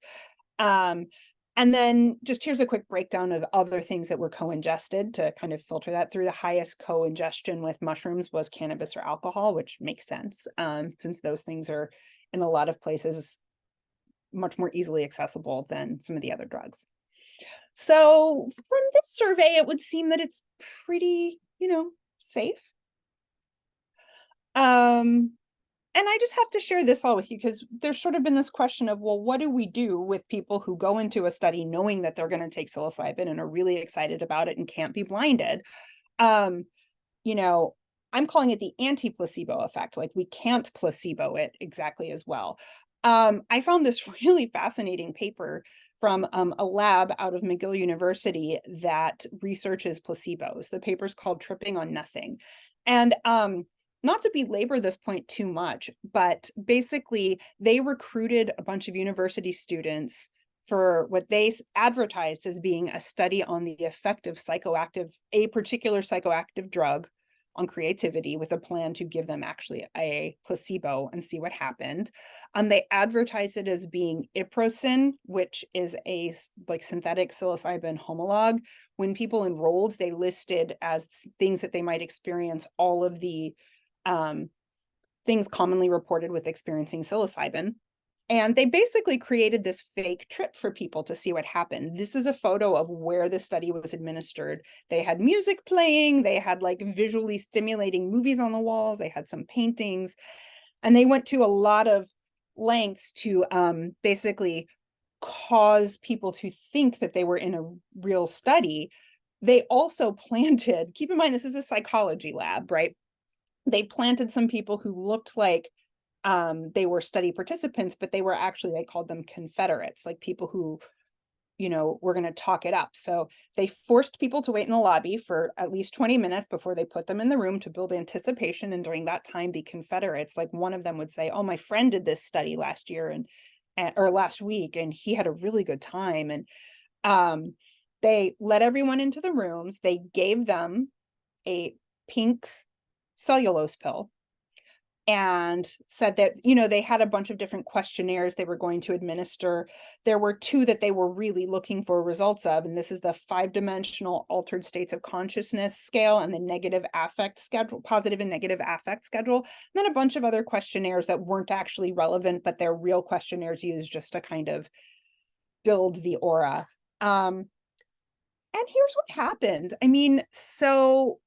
And then just here's a quick breakdown of other things that were co-ingested to kind of filter that through. The highest co-ingestion with mushrooms was cannabis or alcohol, which makes sense, since those things are in a lot of places much more easily accessible than some of the other drugs. So from this survey, it would seem that it's pretty, safe. And I just have to share this all with you because there's sort of been this question of, well, what do we do with people who go into a study knowing that they're going to take psilocybin and are really excited about it and can't be blinded? I'm calling it the anti-placebo effect. Like, we can't placebo it exactly as well. I found this really fascinating paper from a lab out of McGill University that researches placebos. The paper's called Tripping on Nothing. And not to belabor this point too much, but basically they recruited a bunch of university students for what they advertised as being a study on the effect of a particular psychoactive drug on creativity, with a plan to give them actually a placebo and see what happened. They advertised it as being iprocin, which is a synthetic psilocybin homologue. When people enrolled, they listed as things that they might experience all of the things commonly reported with experiencing psilocybin. And they basically created this fake trip for people to see what happened. This is a photo of where the study was administered. They had music playing, they had visually stimulating movies on the walls, they had some paintings, and they went to a lot of lengths to basically cause people to think that they were in a real study. They also planted, keep in mind, this is a psychology lab, right? They planted some people who looked like they were study participants, but they were actually, they called them Confederates, like people who, were going to talk it up. So they forced people to wait in the lobby for at least 20 minutes before they put them in the room to build anticipation. And during that time, the Confederates, like one of them would say, oh, my friend did this study last year or last week, and he had a really good time. And they let everyone into the rooms. They gave them a pink cellulose pill and said that, they had a bunch of different questionnaires they were going to administer. There were 2 that they were really looking for results of, and this is the 5-dimensional altered states of consciousness scale and the negative affect schedule, positive and negative affect schedule, and then a bunch of other questionnaires that weren't actually relevant, but they're real questionnaires used just to kind of build the aura. And here's what happened. So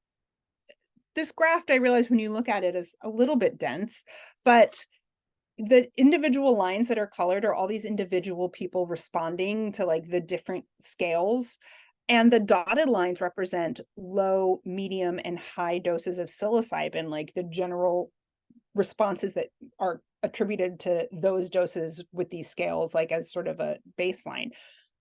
this graph, I realize when you look at it, is a little bit dense, but the individual lines that are colored are all these individual people responding to the different scales. And the dotted lines represent low, medium, and high doses of psilocybin, like the general responses that are attributed to those doses with these scales, as sort of a baseline.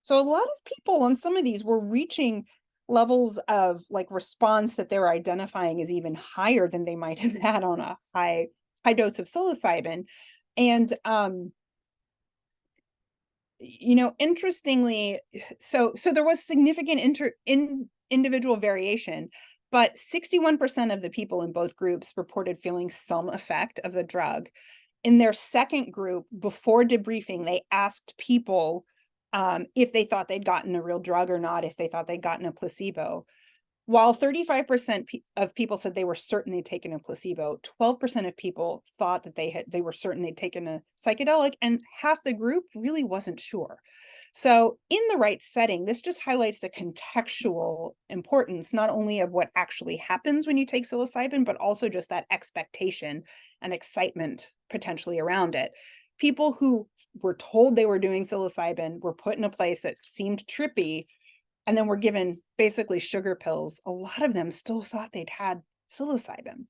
So a lot of people on some of these were reaching levels of response that they were identifying as even higher than they might have had on a high dose of psilocybin. And interestingly, so there was significant individual variation, but 61% of the people in both groups reported feeling some effect of the drug. In their second group, before debriefing, they asked people if they thought they'd gotten a real drug or not, if they thought they'd gotten a placebo. While 35% of people said they were certain they'd taken a placebo, 12% of people thought that they were certain they'd taken a psychedelic, and half the group really wasn't sure. So in the right setting, this just highlights the contextual importance, not only of what actually happens when you take psilocybin, but also just that expectation and excitement potentially around it. People who were told they were doing psilocybin were put in a place that seemed trippy, and then were given basically sugar pills. A lot of them still thought they'd had psilocybin.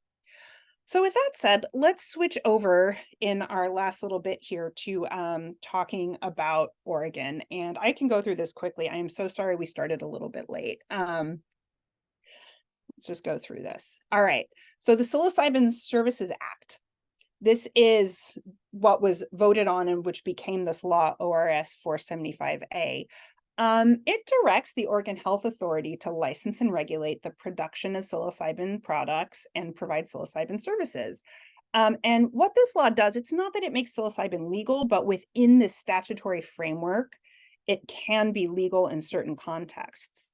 So with that said, let's switch over in our last little bit here to talking about Oregon. And I can go through this quickly. I am so sorry we started a little bit late. Let's just go through this. All right. So the Psilocybin Services Act. This is what was voted on and which became this law, ORS 475A. It directs the Oregon Health Authority to license and regulate the production of psilocybin products and provide psilocybin services. And what this law does, it's not that it makes psilocybin legal, but within this statutory framework, it can be legal in certain contexts.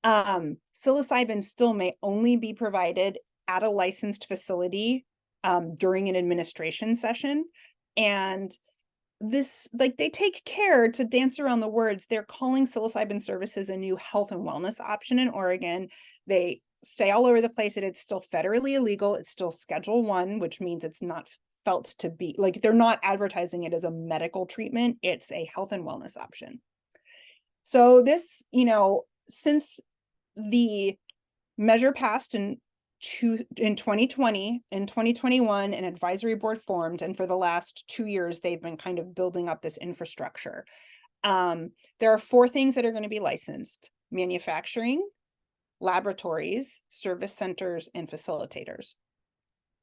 Psilocybin still may only be provided at a licensed facility during an administration session. And this, like, they take care to dance around the words. They're calling psilocybin services a new health and wellness option in Oregon. They say all over the place that it's still federally illegal. It's still Schedule 1, which means it's not felt to be, like, they're not advertising it as a medical treatment. It's a health and wellness option. So this, since the measure passed in 2020, in 2021, an advisory board formed, and for the last 2 years, they've been kind of building up this infrastructure. There are 4 things that are going to be licensed: manufacturing, laboratories, service centers, and facilitators.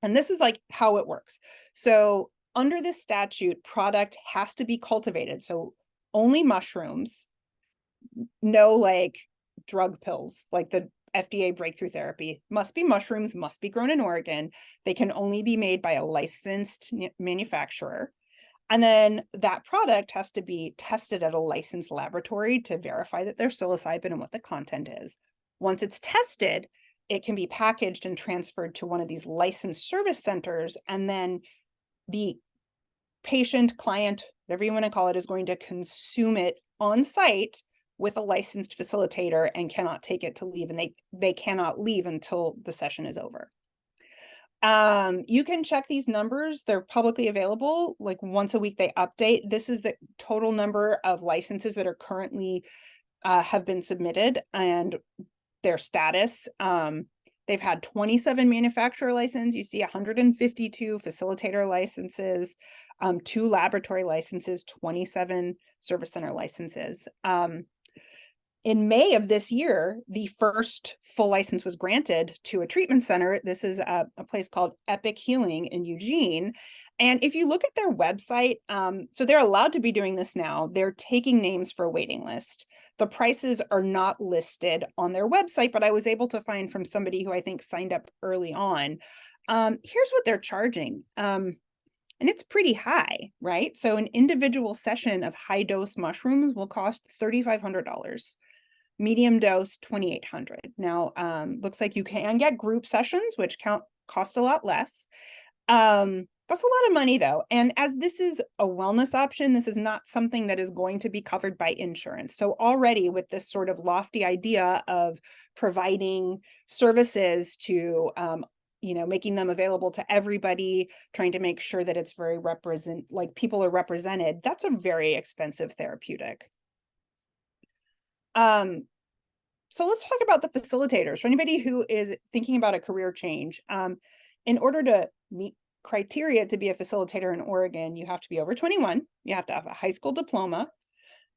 And this is like how it works. So under this statute, product has to be cultivated. So only mushrooms, no like drug pills, like the FDA breakthrough therapy, must be mushrooms, must be grown in Oregon. They can only be made by a licensed manufacturer. And then that product has to be tested at a licensed laboratory to verify that there's psilocybin and what the content is. Once it's tested, it can be packaged and transferred to one of these licensed service centers. And then the patient, client, whatever you want to call it, is going to consume it on site with a licensed facilitator and cannot take it to leave, and they cannot leave until the session is over. You can check these numbers. They're publicly available. Like once a week they update. This is the total number of licenses that are currently have been submitted and their status. They've had 27 manufacturer licenses. You see 152 facilitator licenses, 2 laboratory licenses, 27 service center licenses. In May of this year, the first full license was granted to a treatment center. This is a place called Epic Healing in Eugene. And if you look at their website, so they're allowed to be doing this now. They're taking names for a waiting list. The prices are not listed on their website, but I was able to find from somebody who I think signed up early on. Here's what they're charging. And it's pretty high, right? So an individual session of high dose mushrooms will cost $3,500. Medium dose, $2,800. Now, looks like you can get group sessions, which cost a lot less. That's a lot of money though. And as this is a wellness option, this is not something that is going to be covered by insurance. So already with this sort of lofty idea of providing services to, making them available to everybody, trying to make sure that it's very like people are represented, that's a very expensive therapeutic. So let's talk about the facilitators. For anybody who is thinking about a career change, in order to meet criteria to be a facilitator in Oregon, you have to be over 21. You have to have a high school diploma.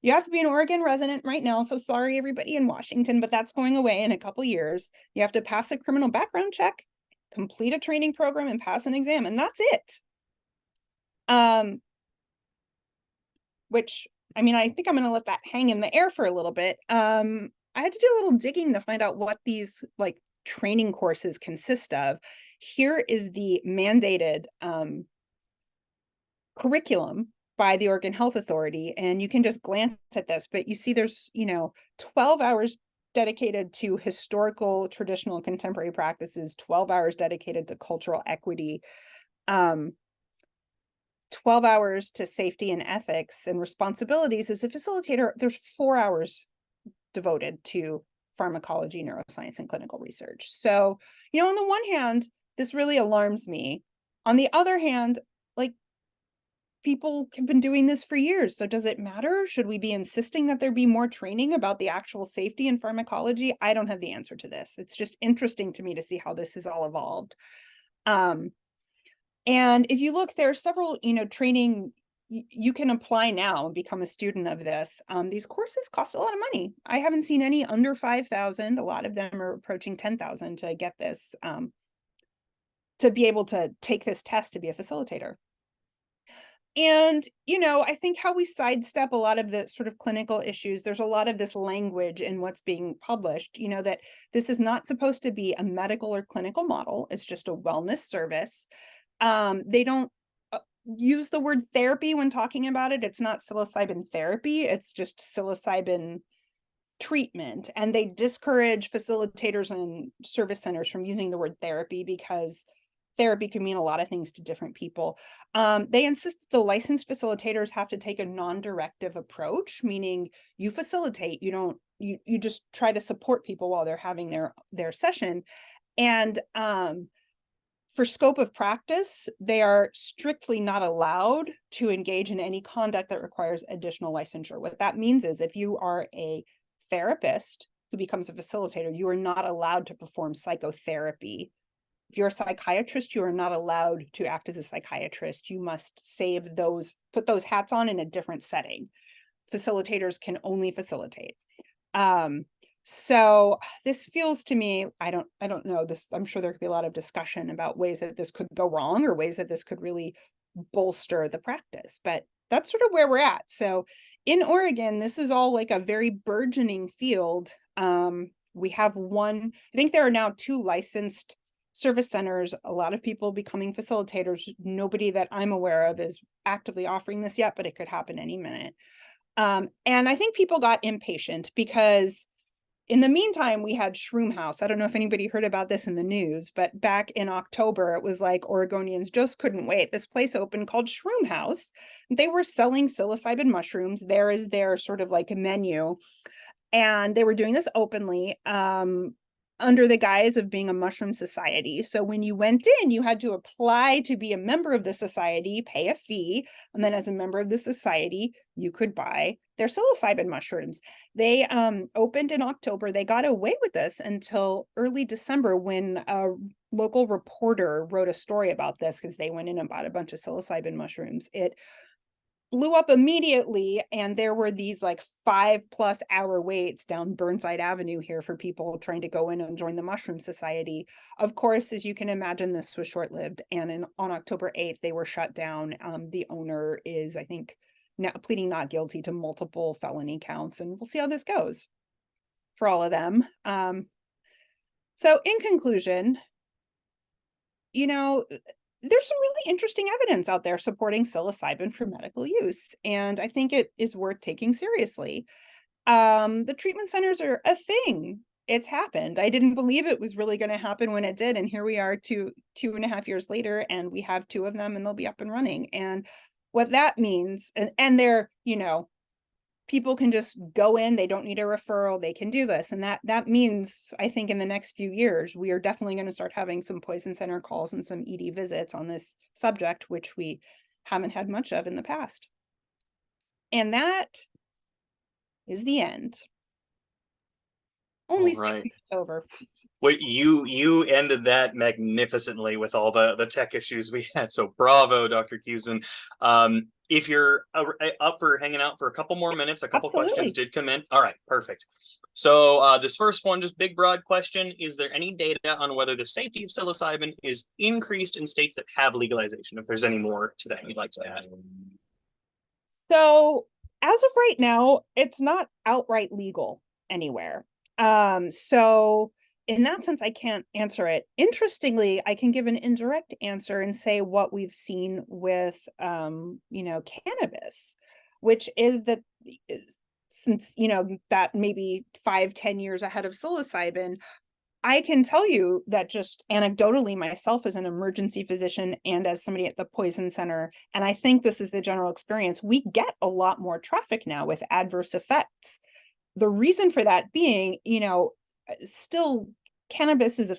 You have to be an Oregon resident right now. So sorry, everybody in Washington, but that's going away in a couple years. You have to pass a criminal background check, complete a training program, and pass an exam, and that's it. Which, I mean, I think I'm going to let that hang in the air for a little bit. I had to do a little digging to find out what these like training courses consist of. Here is the mandated curriculum by the Oregon Health Authority. And you can just glance at this, but you see there's, 12 hours dedicated to historical, traditional, contemporary practices, 12 hours dedicated to cultural equity, 12 hours to safety and ethics and responsibilities. As a facilitator, there's 4 hours devoted to pharmacology, neuroscience, and clinical research. So, on the one hand, this really alarms me. On the other hand, like, people have been doing this for years. So does it matter? Should we be insisting that there be more training about the actual safety in pharmacology? I don't have the answer to this. It's just interesting to me to see how this has all evolved. And if you look, there are several, training you can apply now and become a student of this. These courses cost a lot of money. I haven't seen any under 5,000. A lot of them are approaching 10,000 to get this, to be able to take this test to be a facilitator. And, I think how we sidestep a lot of the sort of clinical issues, there's a lot of this language in what's being published, that this is not supposed to be a medical or clinical model. It's just a wellness service. They don't use the word therapy when talking about it. It's not psilocybin therapy. It's just psilocybin treatment. And they discourage facilitators and service centers from using the word therapy because therapy can mean a lot of things to different people. They insist that the licensed facilitators have to take a non-directive approach, meaning you facilitate, you just try to support people while they're having their session. And for scope of practice, they are strictly not allowed to engage in any conduct that requires additional licensure. What that means is if you are a therapist who becomes a facilitator, you are not allowed to perform psychotherapy. If you're a psychiatrist, you are not allowed to act as a psychiatrist. You must put those hats on in a different setting. Facilitators can only facilitate. So this feels to me, I don't know this. I'm sure there could be a lot of discussion about ways that this could go wrong or ways that this could really bolster the practice, but that's sort of where we're at. So in Oregon, this is all like a very burgeoning field. We have I think there are now 2 licensed service centers, a lot of people becoming facilitators. Nobody that I'm aware of is actively offering this yet, but it could happen any minute. And I think people got impatient because in the meantime, we had Shroom House. I don't know if anybody heard about this in the news, but back in October, it was like Oregonians just couldn't wait. This place opened called Shroom House. They were selling psilocybin mushrooms. There is their sort of like a menu. And they were doing this openly under the guise of being a mushroom society. So when you went in, you had to apply to be a member of the society, pay a fee, and then as a member of the society, you could buy their psilocybin mushrooms. They opened in October. They got away with this until early December when a local reporter wrote a story about this because they went in and bought a bunch of psilocybin mushrooms. It blew up immediately, and there were these like 5+ hour waits down Burnside Avenue here for people trying to go in and join the Mushroom Society. Of course, as you can imagine, this was short-lived, and on October 8th, they were shut down. The owner is, I think, now pleading not guilty to multiple felony counts, and we'll see how this goes for all of them. So in conclusion, there's some really interesting evidence out there supporting psilocybin for medical use, and I think it is worth taking seriously. The treatment centers are a thing. It's happened. I didn't believe it was really going to happen when it did, and here we are 2.5 years later, and we have 2 of them, and they'll be up and running. And what that means, and they're, people can just go in, they don't need a referral, they can do this. And that means, I think in the next few years, we are definitely going to start having some poison center calls and some ED visits on this subject, which we haven't had much of in the past. And that is the end. Only 6 minutes over. Well, you ended that magnificently with all the tech issues we had. So bravo, Dr. Cusin. If you're up for hanging out for a couple more minutes, a couple questions did come in. All right, perfect. So this first one, just big, broad question. Is there any data on whether the safety of psilocybin is increased in states that have legalization? If there's any more to that you'd like to add. So as of right now, it's not outright legal anywhere. So in that sense, I can't answer it. Interestingly, I can give an indirect answer and say what we've seen with, cannabis, which is that since, that maybe 5-10 years ahead of psilocybin, I can tell you that just anecdotally myself as an emergency physician and as somebody at the poison center, and I think this is the general experience, we get a lot more traffic now with adverse effects. The reason for that being, still cannabis is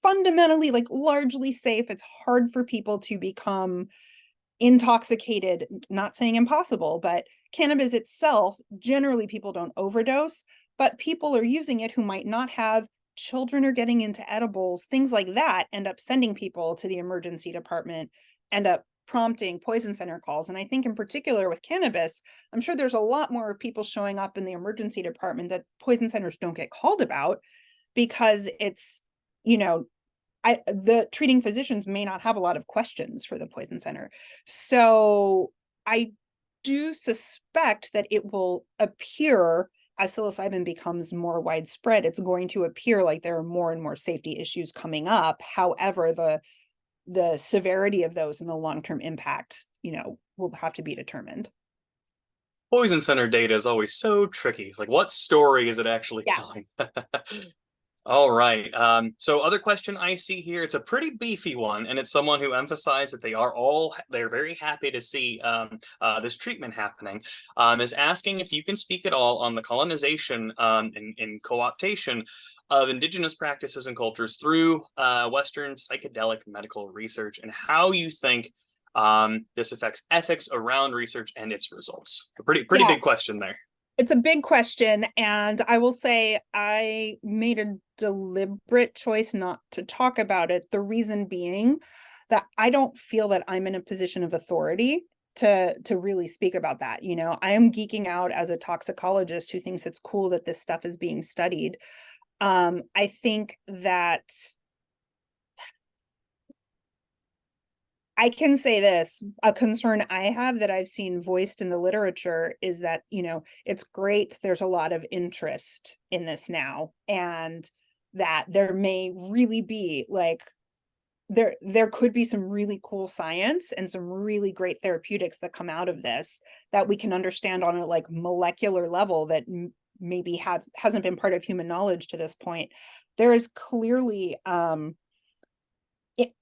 fundamentally like largely safe. It's hard for people to become intoxicated, not saying impossible, but cannabis itself, generally people don't overdose, but people are using it who might not have. Children are getting into edibles, things like that end up sending people to the emergency department, end up prompting poison center calls. And I think in particular with cannabis, I'm sure there's a lot more people showing up in the emergency department that poison centers don't get called about, because it's, the treating physicians may not have a lot of questions for the poison center. So I do suspect that it will appear, as psilocybin becomes more widespread, it's going to appear like there are more and more safety issues coming up. However, the severity of those and the long-term impact, will have to be determined. Poison center data is always so tricky. It's like, what story is it actually telling? All right. So other question I see here, it's a pretty beefy one, and it's someone who emphasized that they're very happy to see this treatment happening, is asking if you can speak at all on the colonization and co-optation of indigenous practices and cultures through Western psychedelic medical research, and how you think this affects ethics around research and its results. A pretty big question there. It's a big question, and I will say I made a deliberate choice not to talk about it. The reason being that I don't feel that I'm in a position of authority to really speak about that. I am geeking out as a toxicologist who thinks it's cool that this stuff is being studied. I think that I can say this, a concern I have that I've seen voiced in the literature is that, it's great. There's a lot of interest in this now, and that there may really be like, there could be some really cool science and some really great therapeutics that come out of this that we can understand on a like molecular level that maybe hasn't been part of human knowledge to this point. There is clearly,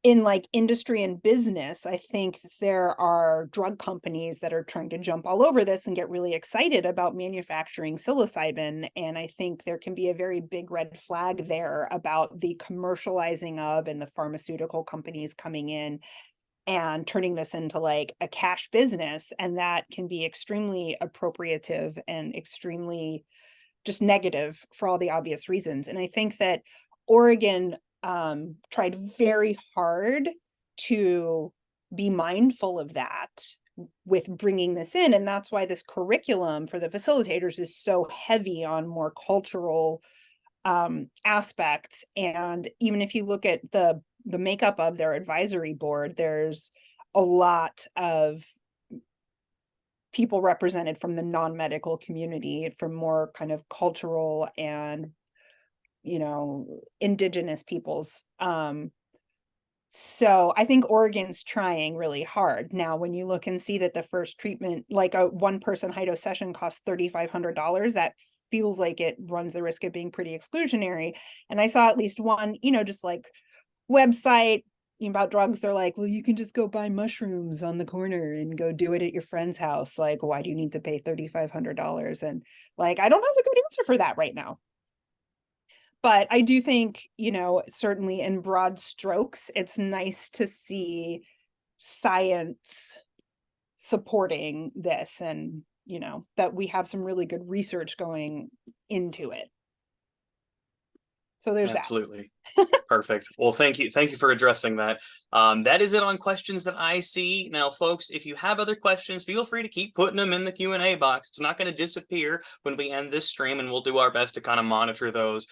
in like industry and business, I think there are drug companies that are trying to jump all over this and get really excited about manufacturing psilocybin. And I think there can be a very big red flag there about the commercializing of, and the pharmaceutical companies coming in and turning this into like a cash business. And that can be extremely appropriative and extremely just negative for all the obvious reasons. And I think that Oregon tried very hard to be mindful of that with bringing this in. And that's why this curriculum for the facilitators is so heavy on more cultural aspects. And even if you look at the makeup of their advisory board, there's a lot of people represented from the non-medical community, from more kind of cultural and indigenous peoples. So I think Oregon's trying really hard. Now, when you look and see that the first treatment, like a one-person high-dose session, costs $3,500, that feels like it runs the risk of being pretty exclusionary. And I saw at least one, just like website about drugs. They're like, well, you can just go buy mushrooms on the corner and go do it at your friend's house. Like, why do you need to pay $3,500? And like, I don't have a good answer for that right now. But I do think, certainly in broad strokes, it's nice to see science supporting this, and, that we have some really good research going into it. So there's Absolutely. Perfect. Well, thank you. Thank you for addressing that. That is it on questions that I see. Now, folks, if you have other questions, feel free to keep putting them in the Q&A box. It's not going to disappear when we end this stream, and we'll do our best to kind of monitor those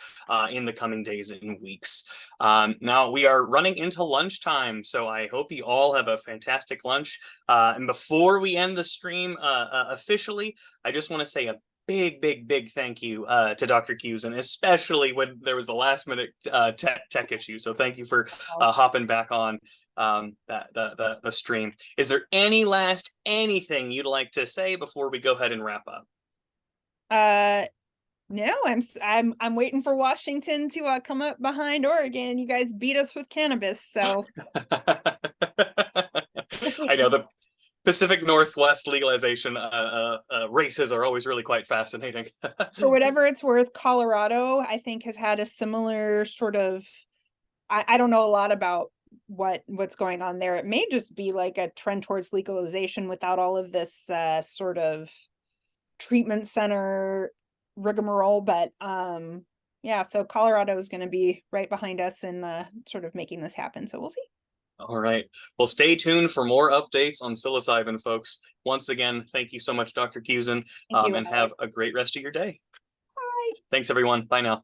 in the coming days and weeks. Now, we are running into lunchtime, so I hope you all have a fantastic lunch. And before we end the stream officially, I just want to say a big thank you to Dr. Cusin, especially when there was the last minute tech issue. So thank you for hopping back on the stream. Is there anything you'd like to say before we go ahead and wrap up? No, I'm waiting for Washington to come up behind Oregon. You guys beat us with cannabis, so I know the Pacific Northwest legalization races are always really quite fascinating. For whatever it's worth, Colorado, I think, has had a similar sort of, I don't know a lot about what's going on there. It may just be like a trend towards legalization without all of this sort of treatment center rigmarole, but yeah, so Colorado is going to be right behind us in sort of making this happen, so we'll see. All right. Well, stay tuned for more updates on psilocybin, folks. Once again, thank you so much, Dr. Cusin, and have a great rest of your day. Bye. Thanks, everyone. Bye now.